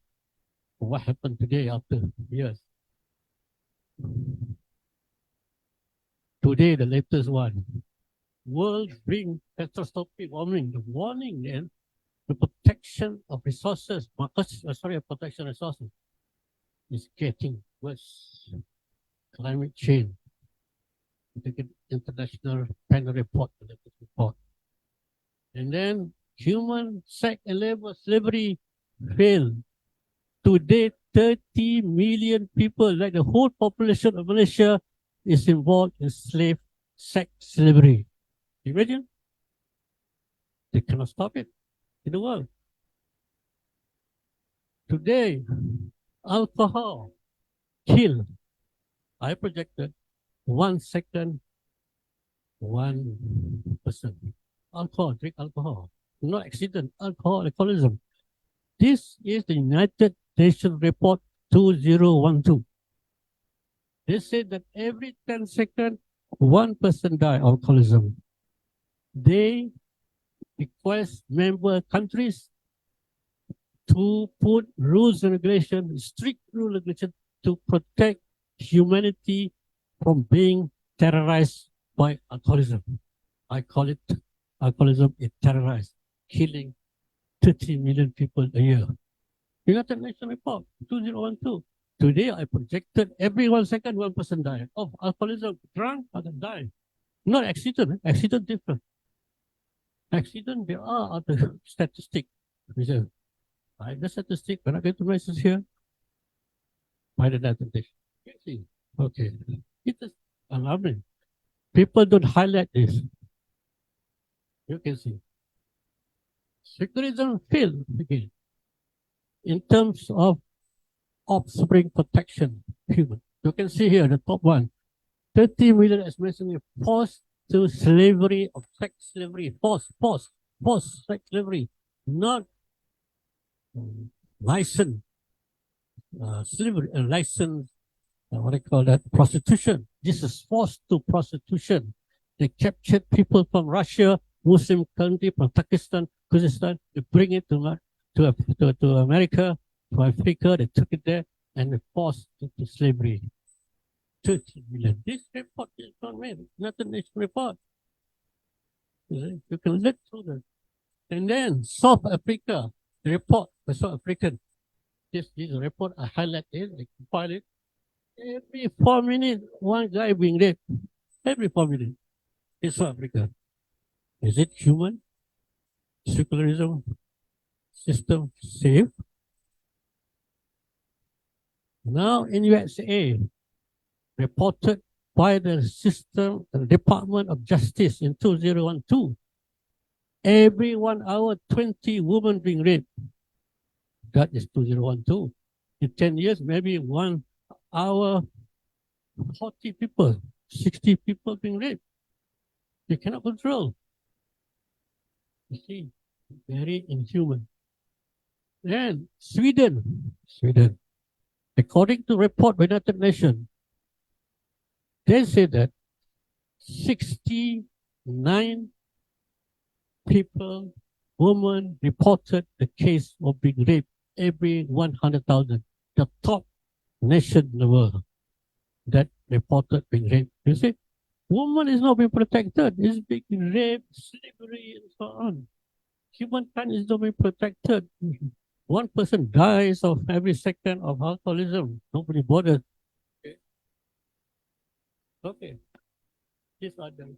But what happened today after years? Today, the latest one. World bring catastrophic warming. The warning and the protection of resources, protection resources is getting worse. Climate change. International panel report. And then human sex and labor slavery failed. Today, 30 million people, like the whole population of Malaysia, is involved in sex slavery. Imagine? They cannot stop it in the world. Today, alcohol kill. I projected 1 second, 1 person. Alcohol, drink alcohol. Not accident, alcoholism. This is the United Nations report 2012. They say that every 10 seconds, 1 person die of alcoholism. They request member countries to put rules and regulations, strict rule and regulation to protect humanity from being terrorized by alcoholism. I call it alcoholism is terrorized, killing 30 million people a year. United Nations report 2012. Today, I projected every 1 second, one person die. Of alcoholism, drunk, other die. Not accident. Accident different. Accident, there are other statistics. I the statistic, when I get to message here, by the data. Okay. It is alarming. People don't highlight this. You can see. Secularism failed again in terms of offspring protection, human. You can see here the top one, 30 million as mentioned, forced to slavery of sex slavery, forced sex slavery, not licensed slavery, licensed, what do you call that, prostitution. This is forced to prostitution. They captured people from Russia, Muslim country, from Pakistan, Kyrgyzstan, they bring it to America, to Africa, they took it there, and they forced it to slavery. 30 million. This report is not made, not a national report. You can look through this. And then South Africa, the report by South African. This report, I highlight it, I compile it. Every 4 minutes, one guy being raped. Every 4 minutes. In South Africa. Is it human? Secularism system safe? Now in USA, reported by the system Department of Justice in 2012, every 1 hour, 20 women being raped. That is 2012. In 10 years, maybe 1 hour, 40 people, 60 people being raped. You cannot control. You see, very inhuman. And Sweden, according to report by United Nations, they say that 69 people, women reported the case of being raped every 100,000. The top nation in the world that reported being raped. You see, woman is not being protected. It's being raped, slavery, and so on. Humankind is not being protected. One person dies of every second of alcoholism. Nobody bothers. Okay. These are the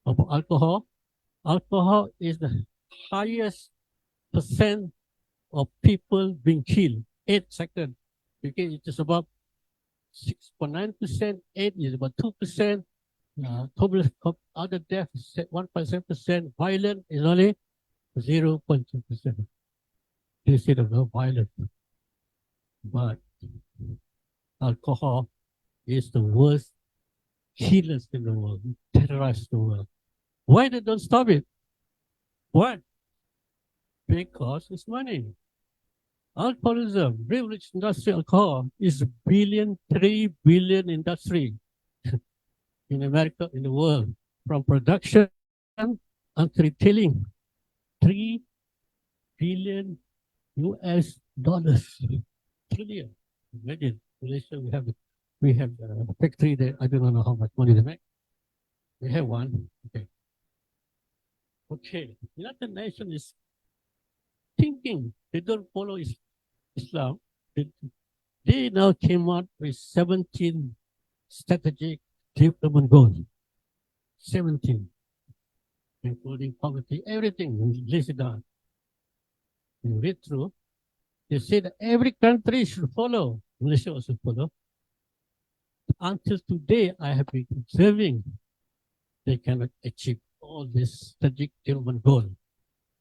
about alcohol. Alcohol is the highest percent of people being killed. 8 seconds. Okay, it is about 6.9%. 8 is about 2%. Other death is 1.7%. Violent is only 0.2%. They say the no violent. But alcohol is the worst killers in the world, terrorize the world. Why they don't stop it? What? Because it's money. Alcoholism, beverage industry alcohol is 3 billion industry in America, in the world, from production until retailing. 3 billion US dollars. Trillion. Imagine, Malaysia, we have a factory there. I don't know how much money they make. We have one. Okay. Okay. United Nations is thinking they don't follow Islam. They now came out with 17 strategic development goals. 17. Including poverty, everything. List it down. You read through. They say that every country should follow. Malaysia also follow. Until today, I have been observing they cannot achieve all this strategic development goal.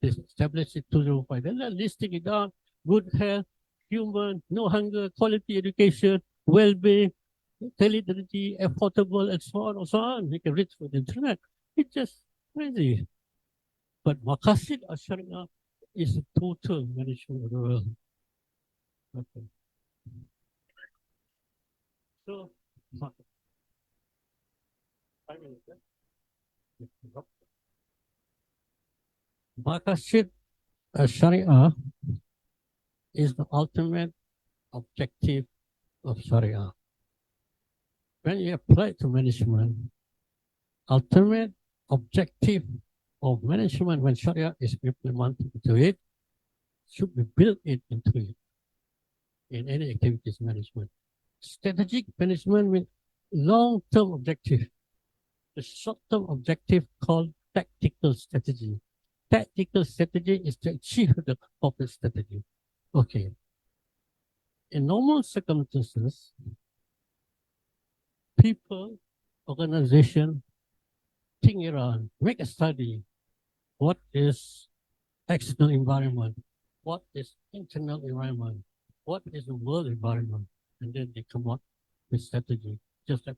They established it 205. They're not listing it down. Good health, human, no hunger, quality education, well-being, intelligence, affordable, and so on and so on. You can read through the internet. It's just crazy. But Maqasid Shariah is a total management of the world. Okay. So, Maqasid Shariah is the ultimate objective of Sharia. When you apply it to management, ultimate objective of management when Sharia is implemented into it should be built into it. in any activities management. Strategic management with long-term objective. The short-term objective called tactical strategy. Tactical strategy is to achieve the corporate strategy. Okay. In normal circumstances, people, organization, think around, make a study. What is external environment? What is internal environment? What is the world environment? And then they come up with strategy, just like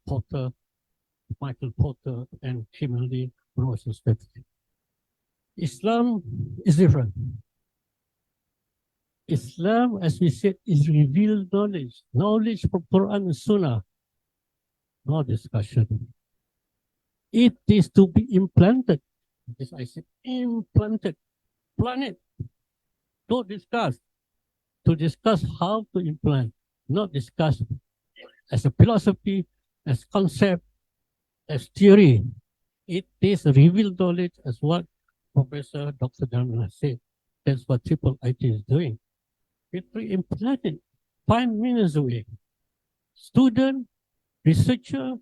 Michael Porter and Kimberly wrote a strategy. Islam is different. Islam, as we said, is revealed knowledge. Knowledge from Quran and Sunnah. No discussion. It is to be implanted. As I said, implanted. Plan it. Don't discuss. To discuss how to implant. Not discuss as a philosophy, as concept, as theory. It is revealed knowledge as what Professor Dr. Dhamma said. That's what Triple IT is doing. It implanted 5 minutes away. Student, researcher,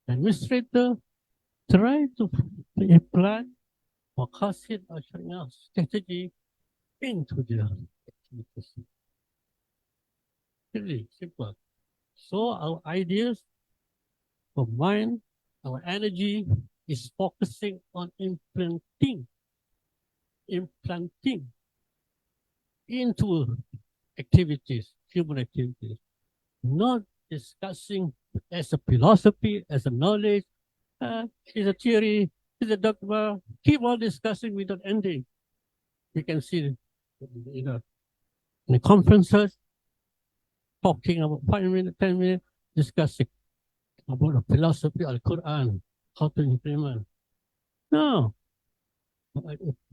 administrator, try to implant Maqasid Shariah strategy into their activities. Really simple. So our ideas, our mind, our energy is focusing on implanting into activities, human activities, not discussing as a philosophy, as a knowledge, is a theory, is a dogma. Keep on discussing without ending. You can see, in the conferences, talking about 5 minutes, 10 minutes, discussing about the philosophy of the Quran, how to implement. No,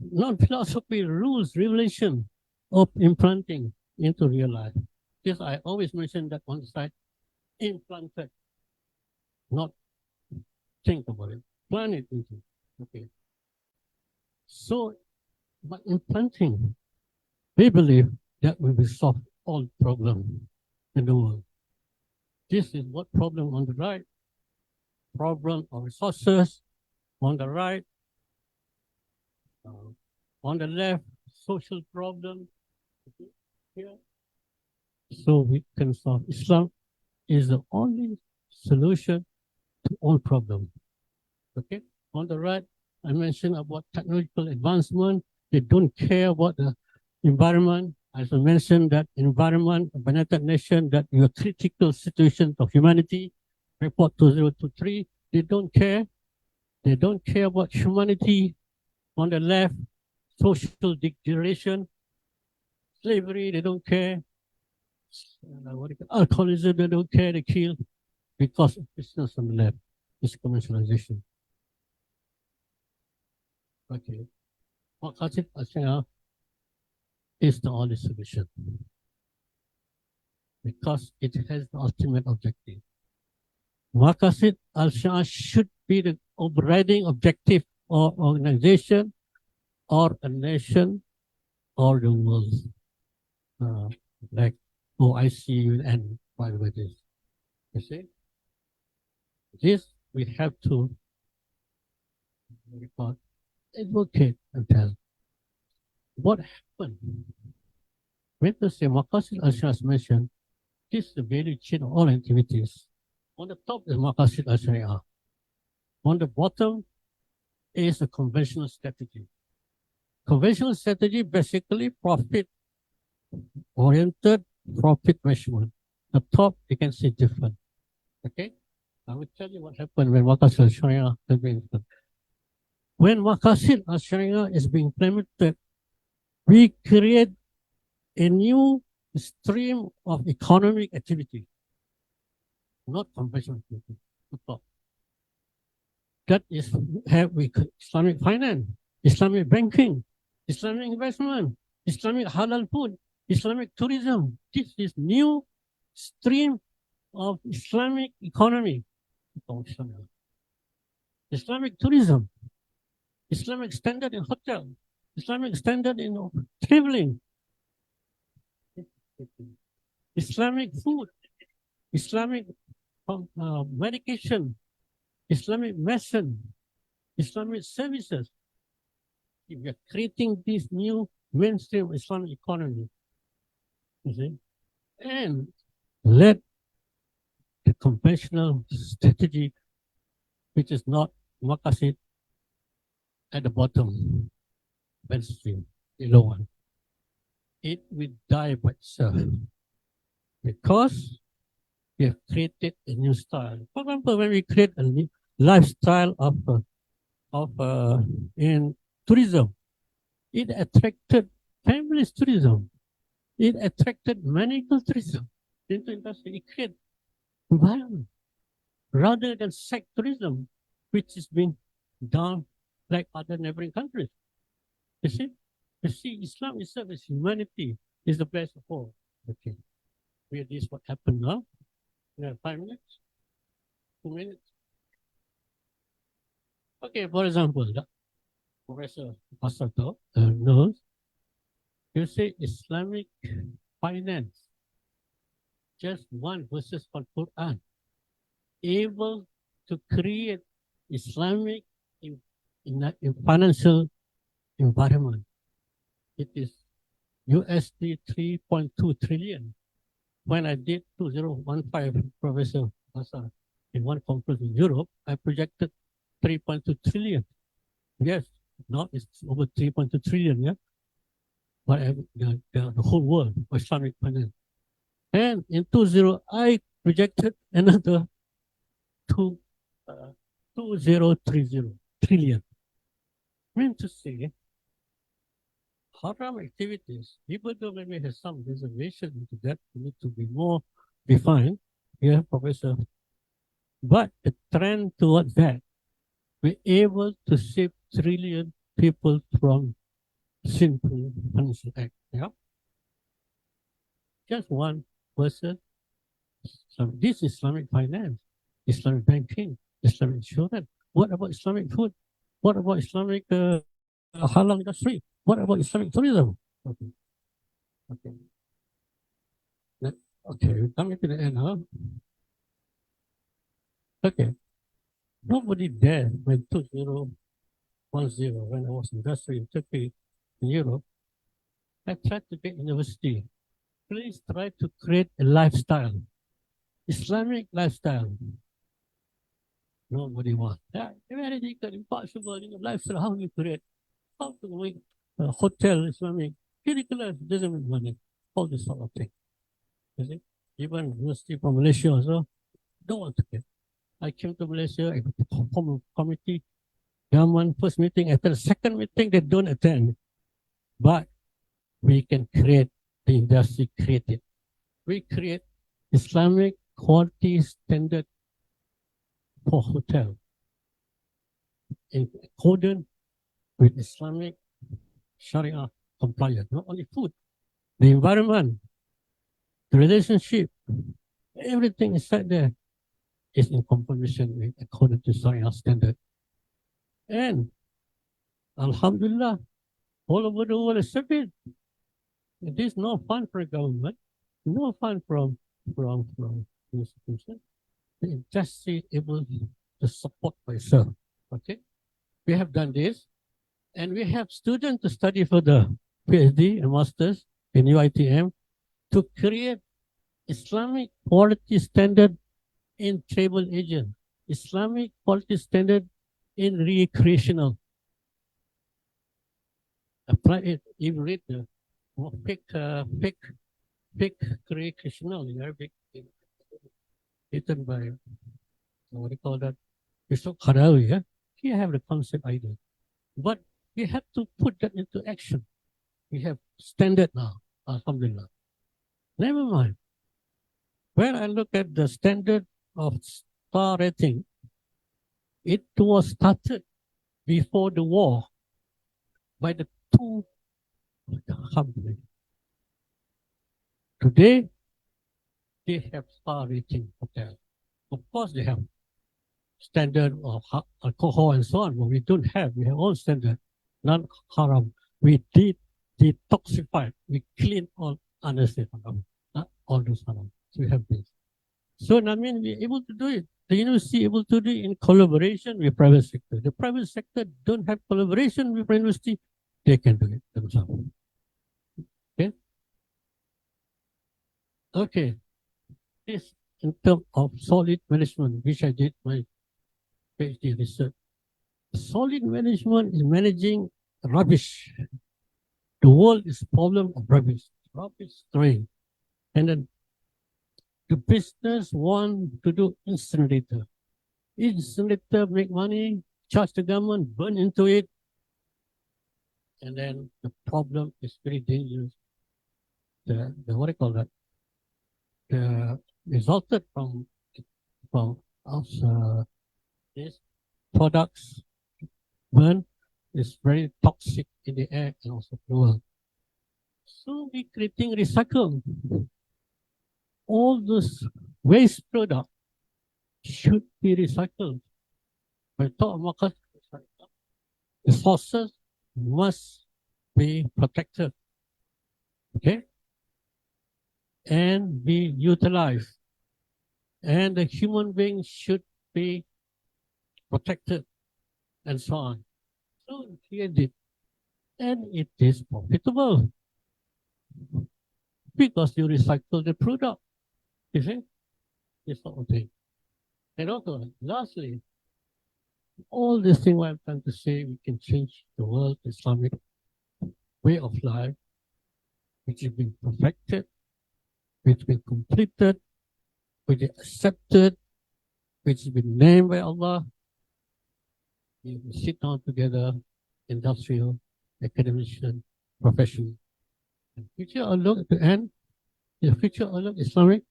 not philosophy, rules, revelation of implanting into real life. Yes, I always mention that on the side, implanted, not think about it, plan it into. Okay. So, by implanting, we believe that we will solve all problems in the world. This is what problem on the right, problem of resources on the right, on the left, social problem here. So we can solve. Islam is the only solution to all problems. Okay. On the right, I mentioned about technological advancement. They don't care about the environment. As I mentioned, that environment, United Nations, that your critical situation of humanity, report 2023, they don't care. They don't care about humanity. On the left, social degradation, slavery, they don't care. Alcoholism, they don't care, they kill because of business on the left. It's commercialization. Okay. Maqasid Shariah is the only solution because it has the ultimate objective. Maqasid Shariah should be the overriding objective of organization or a nation or the world. Like OIC and whatever it is. You see? This we have to advocate and tell. What happened? When the say Maqasid Shariah mentioned, this is the value chain of all activities. On the top is Maqasid Shariah. On the bottom is a conventional strategy. Conventional strategy basically profit-oriented profit measurement. The top you can see different. Okay? I will tell you what happened when Maqasid Shariah is being implemented. When Maqasid Shariah is being implemented, we create a new stream of economic activity, not conventional activity. That is have we Islamic finance, Islamic banking, Islamic investment, Islamic halal food, Islamic tourism. This is new stream of Islamic economy. Islamic tourism, Islamic standard in hotel, Islamic standard in traveling. Islamic food, Islamic medication, Islamic medicine, Islamic services. We are creating this new mainstream Islamic economy, you see, and let the conventional strategy, which is not Maqasid, at the bottom, mainstream, below one, it will die by itself because we have created a new style. For example, when we create a new lifestyle in tourism, it attracted families tourism. It attracted medical tourism into industry. It created environment rather than sex tourism, which is being done like other neighboring countries. You see? You see, Islam itself is humanity, is the best of all. Okay. This is what happened now. 5 minutes? 2 minutes? Okay, for example, Professor Pasato knows, you say Islamic finance, just one verses from Quran, able to create Islamic in financial environment. It is USD 3.2 trillion. When I did 2015 Professor Pasar in one conference in Europe, I projected 3.2 trillion. Yes, now it's over 3.2 trillion, yeah? But the whole world for Islamic finance. And in 20, I projected another 2030 trillion. I mean to say, haram activities, even though we may have some reservation into that, we need to be more defined. Yeah, Professor. But the trend towards that, we're able to save trillion people from sinful financial act. Yeah. Just one person. So this Islamic finance, Islamic banking, Islamic insurance. What about Islamic food? What about Islamic halal industry? What about Islamic tourism? Okay. Okay. Okay, we're coming to the end, huh? Okay. Nobody there when 2010, when I was in industry in Turkey, in Europe, I tried to get university. Please try to create a lifestyle, Islamic lifestyle. Nobody wants. Yeah, very difficult, impossible in a lifestyle. How do you create? How to make a hotel Islamic? Ridiculous, doesn't make money. All this sort of thing. You see? Even university from Malaysia also don't want to get. I came to Malaysia, I form a committee, government first meeting, after the second meeting, they don't attend. But we can create, the industry created. We create Islamic quality standard for hotel in accordance with Islamic Sharia compliance, not only food, the environment, the relationship, everything inside there is in conformation with according to Sharia standard. And Alhamdulillah, all over the world accept it. It is no fun for government, no fun from institutions. The industry able to support by itself. Okay, we have done this, and we have students to study for the PhD and masters in UITM to create Islamic quality standard in travel agent, Islamic quality standard in recreational. Apply it. You read the fake recreational in Arabic, written by what do you call that? Yusuf Qaradawi. Yeah, he have the concept idea, but we have to put that into action. We have standard now, Alhamdulillah. Never mind. When I look at the standard of star rating, it was started before the war by the two companies. Today, they have star rating hotel. Of course, they have standard of alcohol and so on, but we don't have. We have all standard, non-haram. We did detoxified. We clean all unnecessary all those haram. So we have this. So I mean, we're able to do it. The university able to do it in collaboration with private sector. The private sector don't have collaboration with university, they can do it themselves. Okay. Okay. This in terms of solid management, which I did my PhD research. Solid management is managing rubbish. The world is problem of rubbish. Rubbish throwing. And then the business want to do incinerator. Incinerator make money, charge the government, burn into it. And then the problem is very dangerous. The what do you call that? The resulted from us, these products burn is very toxic in the air and also the world. So we creating recycle. All those waste products should be recycled. When talk about the sources must be protected, okay, and be utilized, and the human being should be protected, and so on. So here did, and it is profitable because you recycle the product. You see, this sort of thing. And also, lastly, all these things what I'm trying to say, we can change the world Islamic way of life, which has been perfected, which has been completed, which is accepted, which has been named by Allah. We sit down together, industrial, academician, professional. And future outlook at the end, the future outlook Islamic,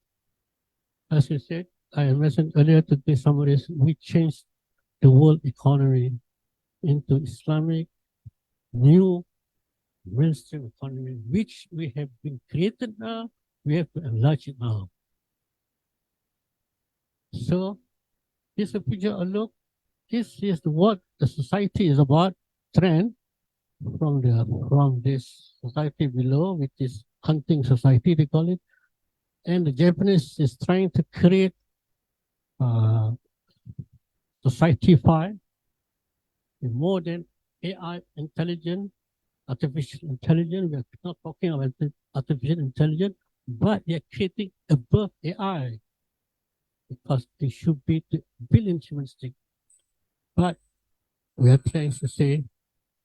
as you said, I mentioned earlier today, summaries, we changed the world economy into Islamic new mainstream economy, which we have been created now, we have to enlarge it now. So this is a future outlook. This is what the society is about, trend from this society below, which is hunting society, they call it. And the Japanese is trying to create society-fied, more than AI intelligent, artificial intelligence. We are not talking about artificial intelligence, but they are creating above AI because they should be the billion humanistic. But we are trying to say,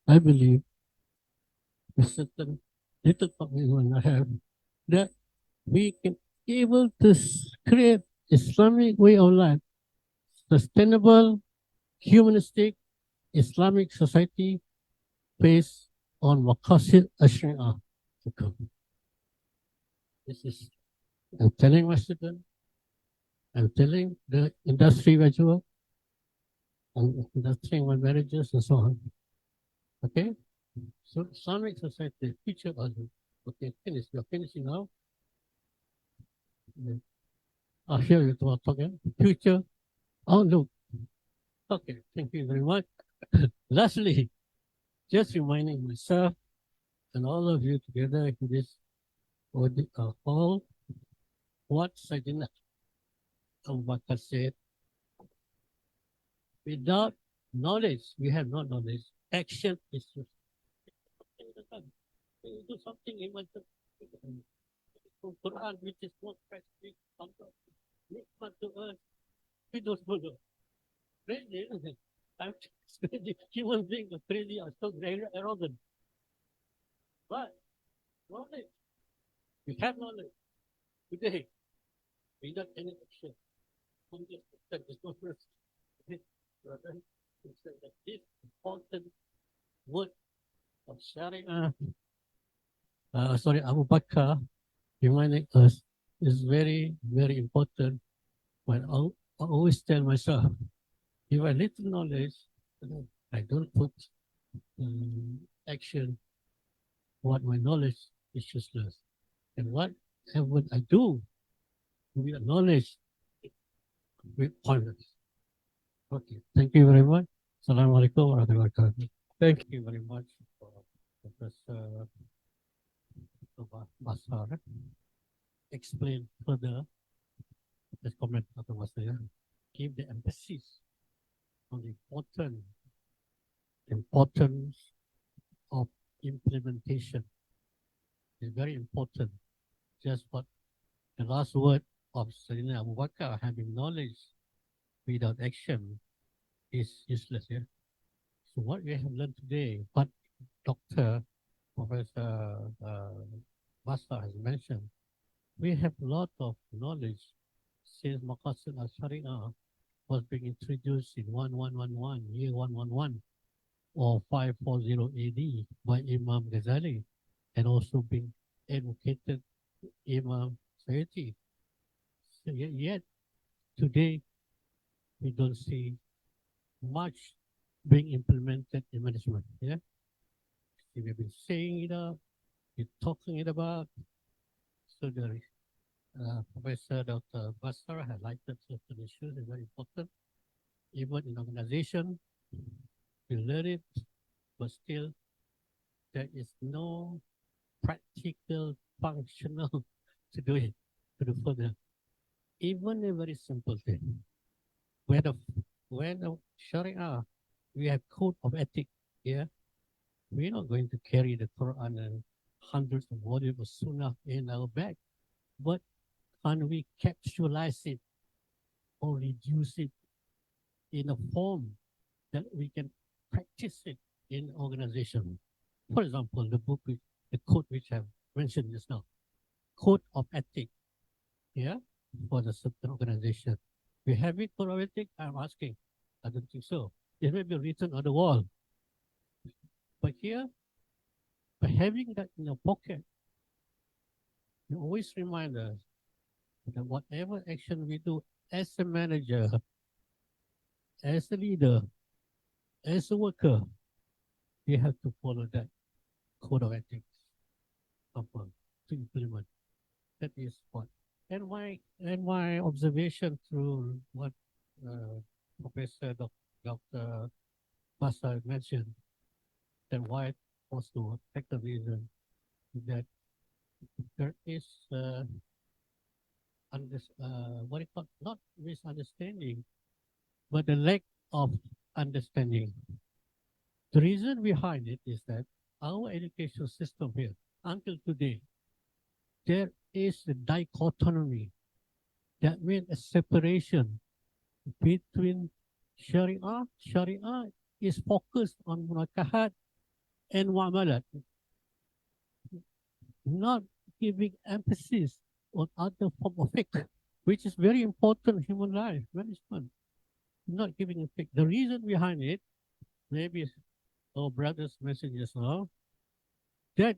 I believe, with certain little commitment I have, that we can be able to create Islamic way of life, sustainable, humanistic, Islamic society based on Maqasid Shariah. This is, I'm telling my students, I'm telling the industry graduate, I'm telling my managers and so on. Okay? So Islamic society, future of it. Okay, finish. You're finishing now. I'll hear you talk again. Future outlook. Okay, thank you very much. Lastly, just reminding myself and all of you together in this all what Sayyidina Abu Bakr said. Without knowledge, we have no knowledge. Action is just you do something in my Quran, which is more specific, to us. We don't follow. Crazy, isn't it? I'm crazy. Human beings are crazy, are so arrogant. But knowledge, we have knowledge today without any action. This important word of Sharia, Abu Bakr reminding us is very, very important. When I always tell myself, if I little knowledge, I don't put action, what my knowledge is useless. And whatever I do with knowledge, with pointless. Okay, thank you very much. Assalamu alaikum wa rahmatullahi wa barakatuh. Thank you very much for Professor Basar. explain further, let's comment Dr. Masaya, give the emphasis on the importance of implementation. It's very important. Just what the last word of Sayyidina Abu Bakr, having knowledge without action is useless. Yeah? So what we have learned today, what Dr. Professor Basta has mentioned, we have a lot of knowledge since Maqasid Shariah was being introduced in 1111, year 111, or 540 AD by Imam Ghazali, and also being advocated Imam Sayyidi. So yet today we don't see much being implemented in management. Yeah, we have been saying it up, we're talking it about. So the Professor Dr. Basra highlighted certain issues is very important. Even in organization, we learn it, but still there is no practical, functional to do it, to do further. Even a very simple thing. When the Sharia, we have code of ethics here, we're not going to carry the Quran and hundreds of volumes of Sunnah in our bag, but can we capsulize it or reduce it in a form that we can practice it in organization? For example, the code which I've mentioned just now, code of ethics, yeah, for the certain organization. We have it code of ethics? I'm asking. I don't think so. It may be written on the wall. But here, by having that in your pocket, you always remind us that whatever action we do as a manager, as a leader, as a worker, we have to follow that code of ethics to implement. That is what. And my observation through what Professor Dr. Basa mentioned, that why also second reason that there is what you call not misunderstanding, but the lack of understanding. The reason behind it is that our education system here, until today, there is a dichotomy. That means a separation between Sharia. Sharia is focused on munakahat and muamalat, not giving emphasis on other form of fiqh, which is very important in human life management. Not giving a fiqh. The reason behind it, maybe our brothers mentioned just now, that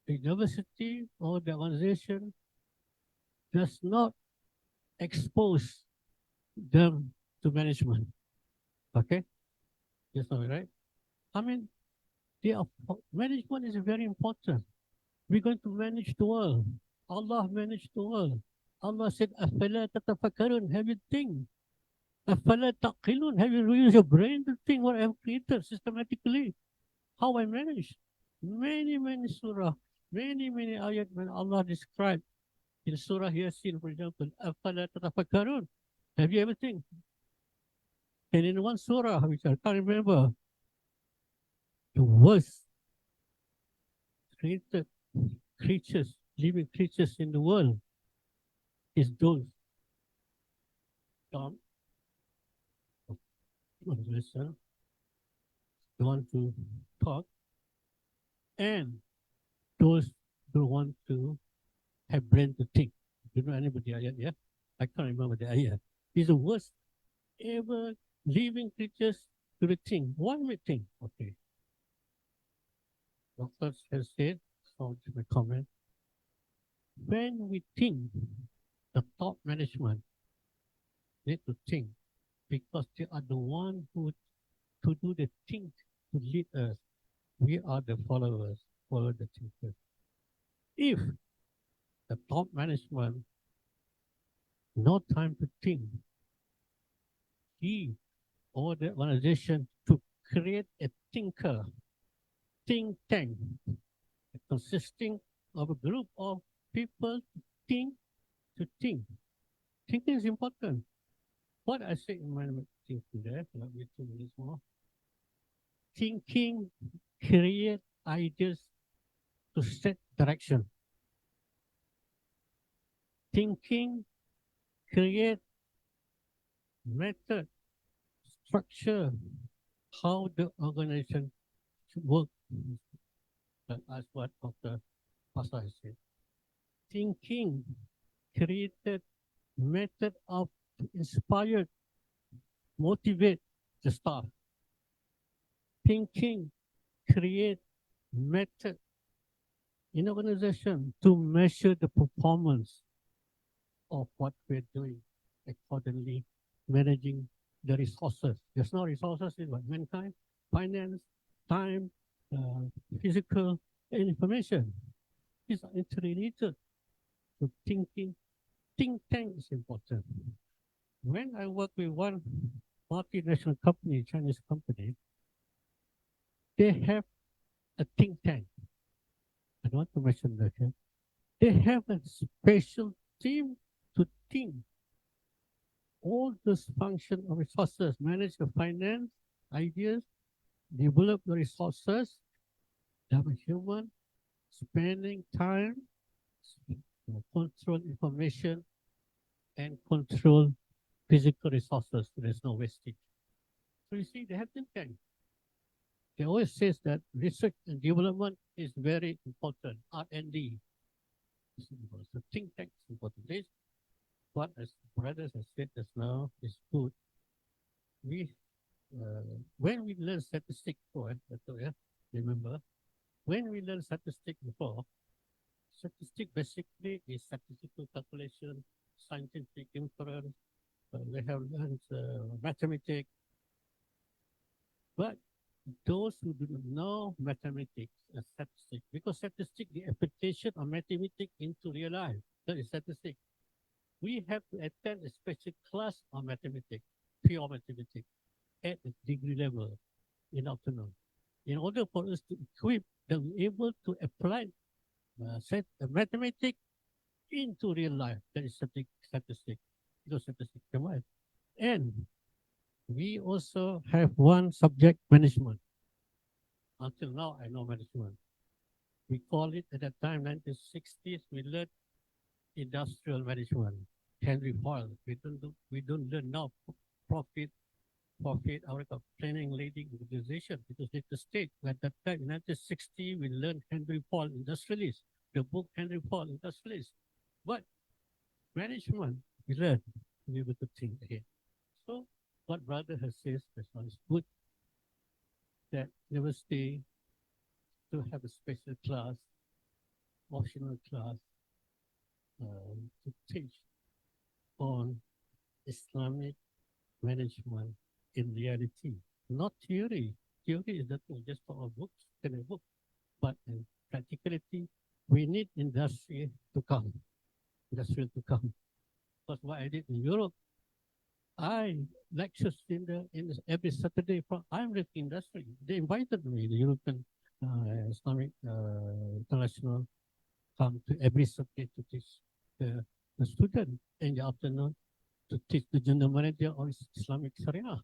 the university or the organization does not expose them to management. Okay? Yes, right? I mean, management is very important. We're going to manage the world. Allah managed the world. Allah said, أَفَلَا تَتَفَكَّرُونَ, have you think? أَفَلَا تَعْقِلُونَ, have you used your brain to think what I have created systematically? How I manage? Many surah, many ayat when Allah described in Surah Yasin, for example, أَفَلَا تَتَفَكَّرُونَ, have you ever think? And in one surah, which I can't remember, the worst created creatures, living creatures in the world is those dumb, don't listen, don't want to talk, and those who want to have brain to think. You know anybody ayat, yeah? I can't remember the ayat. It's the worst ever living creatures to the think. One may think, okay. Doctor has said, so my comment, when we think, the top management need to think, because they are the one who to do the think, to lead us. We are the followers, follow the thinkers. If the top management no time to think, he or the organization to create a thinker, think tank, consisting of a group of people to think, to think. Thinking is important. What I say in my thinking there, let me 2 minutes more. Thinking create ideas to set direction. Thinking create method, structure, how the organization should work. That's what Dr. Pasha said. Thinking created method of inspired, motivate the staff. Thinking create method in organization to measure the performance of what we're doing, accordingly managing the resources. There's no resources in what? Mankind, finance, time, physical, and information. These are interrelated. So thinking, think tank is important. When I work with one multinational company, Chinese company, they have a think tank. I don't want to mention that here. They have a special team to think all this function of resources, manage the finance, ideas, develop the resources, have a human, spending time, control information, and control physical resources. There's no wastage. So you see, they have think tank. They always say that research and development is very important, R&D. So think tank is important. This, what as brothers have said just now, is good. We, when we learn statistics before, remember, when we learn statistics before, statistics basically is statistical calculation, scientific inference, we have learned mathematics, but those who do not know mathematics and statistics, because statistics, the application of mathematics into real life, that is statistics. We have to attend a special class on mathematics, pure mathematics, at the degree level in afternoon, in order for us to equip that we're able to apply mathematics into real life. That is statistics. Those statistics come out. And we also have one subject, management. Until now, I know management. We call it at that time, 1960s, we learned industrial management. Henry Ford. We don't learn now profit, our planning leading organization, because it's the state. At that time, in 1960, we learned Henry Ford, industrialist, the book Henry Ford, industrialist. But management, we learned to be able to think ahead. So what brother has said, is good, that university to have a special class, optional class, to teach on Islamic management in reality, not theory. Theory is that just for our books, book, but in practicality, we need industry to come. Because what I did in Europe, I lectured every Saturday. I'm with industry. They invited me, the European Islamic International, come to every Saturday to teach the student in the afternoon to teach the general manager of Islamic Sharia.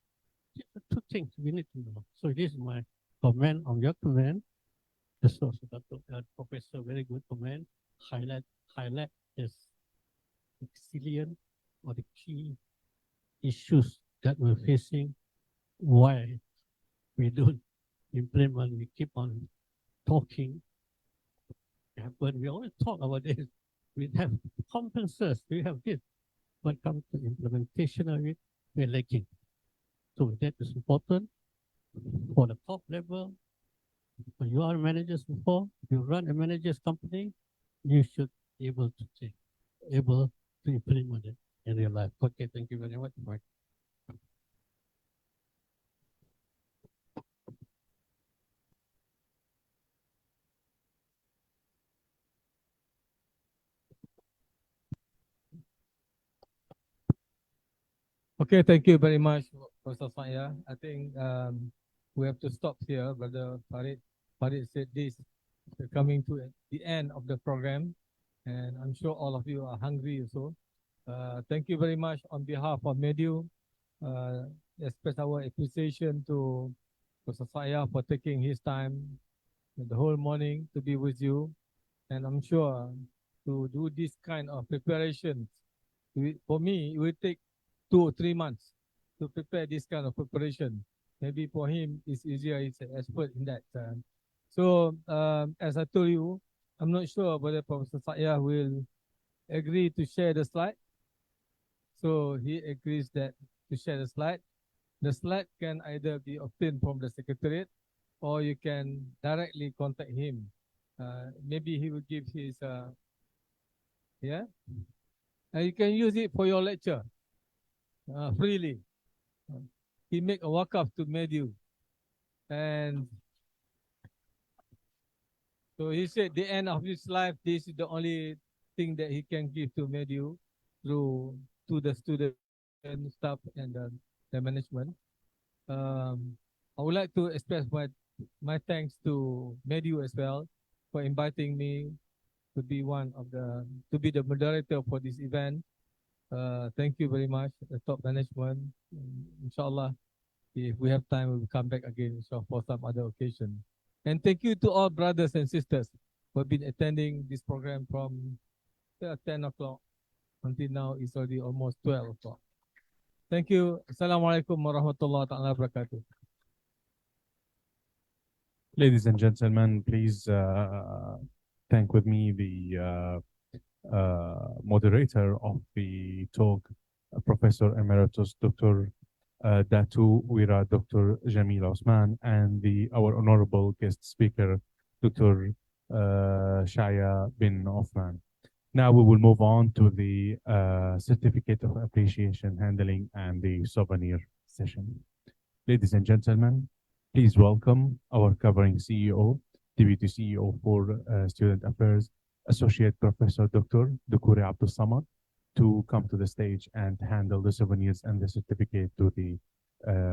Two things we need to know. So this is my comment on your comment. This was Professor, very good comment. Highlight is salient or the key issues that we're facing, why we don't implement, we keep on talking. But we always talk about this. We have conferences, we have this. When it comes to implementation of it, we're lacking. So that is important for the top level. When you are managers before, you run a manager's company, you should be able to implement it in real life. Okay, thank you very much. Okay, thank you very much, Professor SHAY'AA. I think we have to stop here. Brother Farid said this. We're coming to the end of the program. and I'm sure all of you are hungry also. Thank you very much on behalf of MEDIU. Express our appreciation to Dr. SHAYA'A for taking his time the whole morning to be with you. And I'm sure to do this kind of preparation, for me, it will take 2 or 3 months to prepare this kind of preparation. Maybe for him, it's easier. He's an expert in that. As I told you, I'm not sure whether Professor SHAYA'A will agree to share the slide. So he agrees that to share the slide. The slide can either be obtained from the secretariat or you can directly contact him. Maybe he will give his, yeah. And you can use it for your lecture freely. He make a wakaf to MEDIU. And so he said the end of his life, this is the only thing that he can give to MEDIU through to the student staff and the management. I would like to express my thanks to MEDIU as well for inviting me to be to be the moderator for this event. Thank you very much, the top management. Inshallah, if we have time, we will come back again for some other occasion. And thank you to all brothers and sisters who have been attending this program from 10 o'clock until now. It's already almost 12 o'clock. Thank you. Assalamualaikum warahmatullahi wabarakatuh. Ladies and gentlemen, please thank with me the moderator of the talk, Professor Emeritus Dr. Datu Wira Dr. Jamil Osman, and our honorable guest speaker, Dr. Shariah bin Othman. Now we will move on to the certificate of appreciation handling and the souvenir session. Ladies and gentlemen, please welcome our covering CEO, Deputy CEO for Student Affairs, Associate Professor Dr. Dukure Abdul Samad, to come to the stage and handle the souvenirs and the certificate to the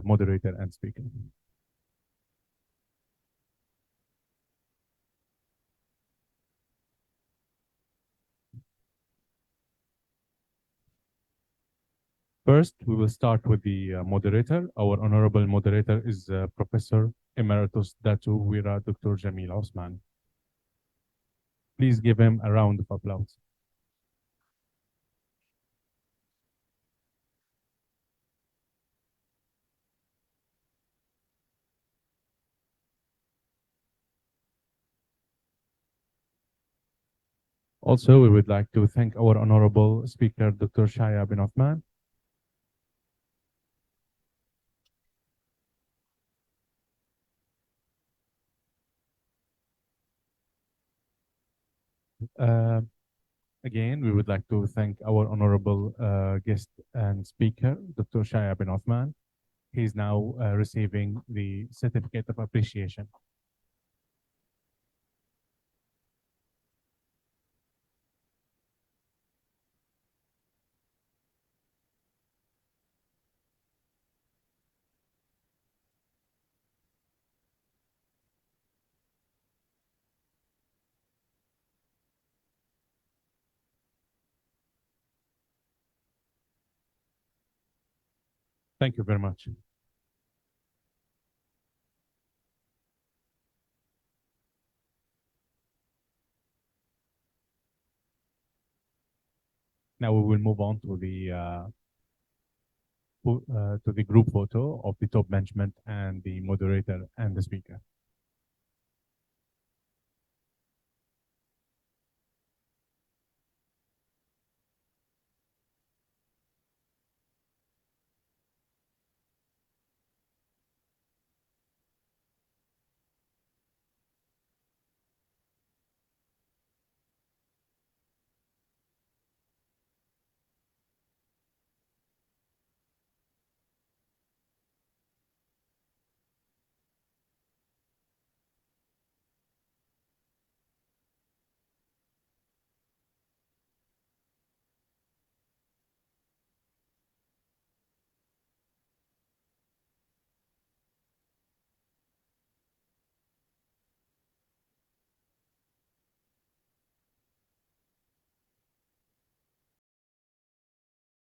moderator and speaker. First, we will start with the moderator. Our honorable moderator is Professor Emeritus Datu Wira Dr. Jamil Osman. Please give him a round of applause. Also, we would like to thank our honorable speaker, Dr. Shariah bin Othman. Again, we would like to thank our honorable guest and speaker, Dr. Shariah bin Othman. He is now receiving the certificate of appreciation. Thank you very much. Now we will move on to the group photo of the top management and the moderator and the speaker.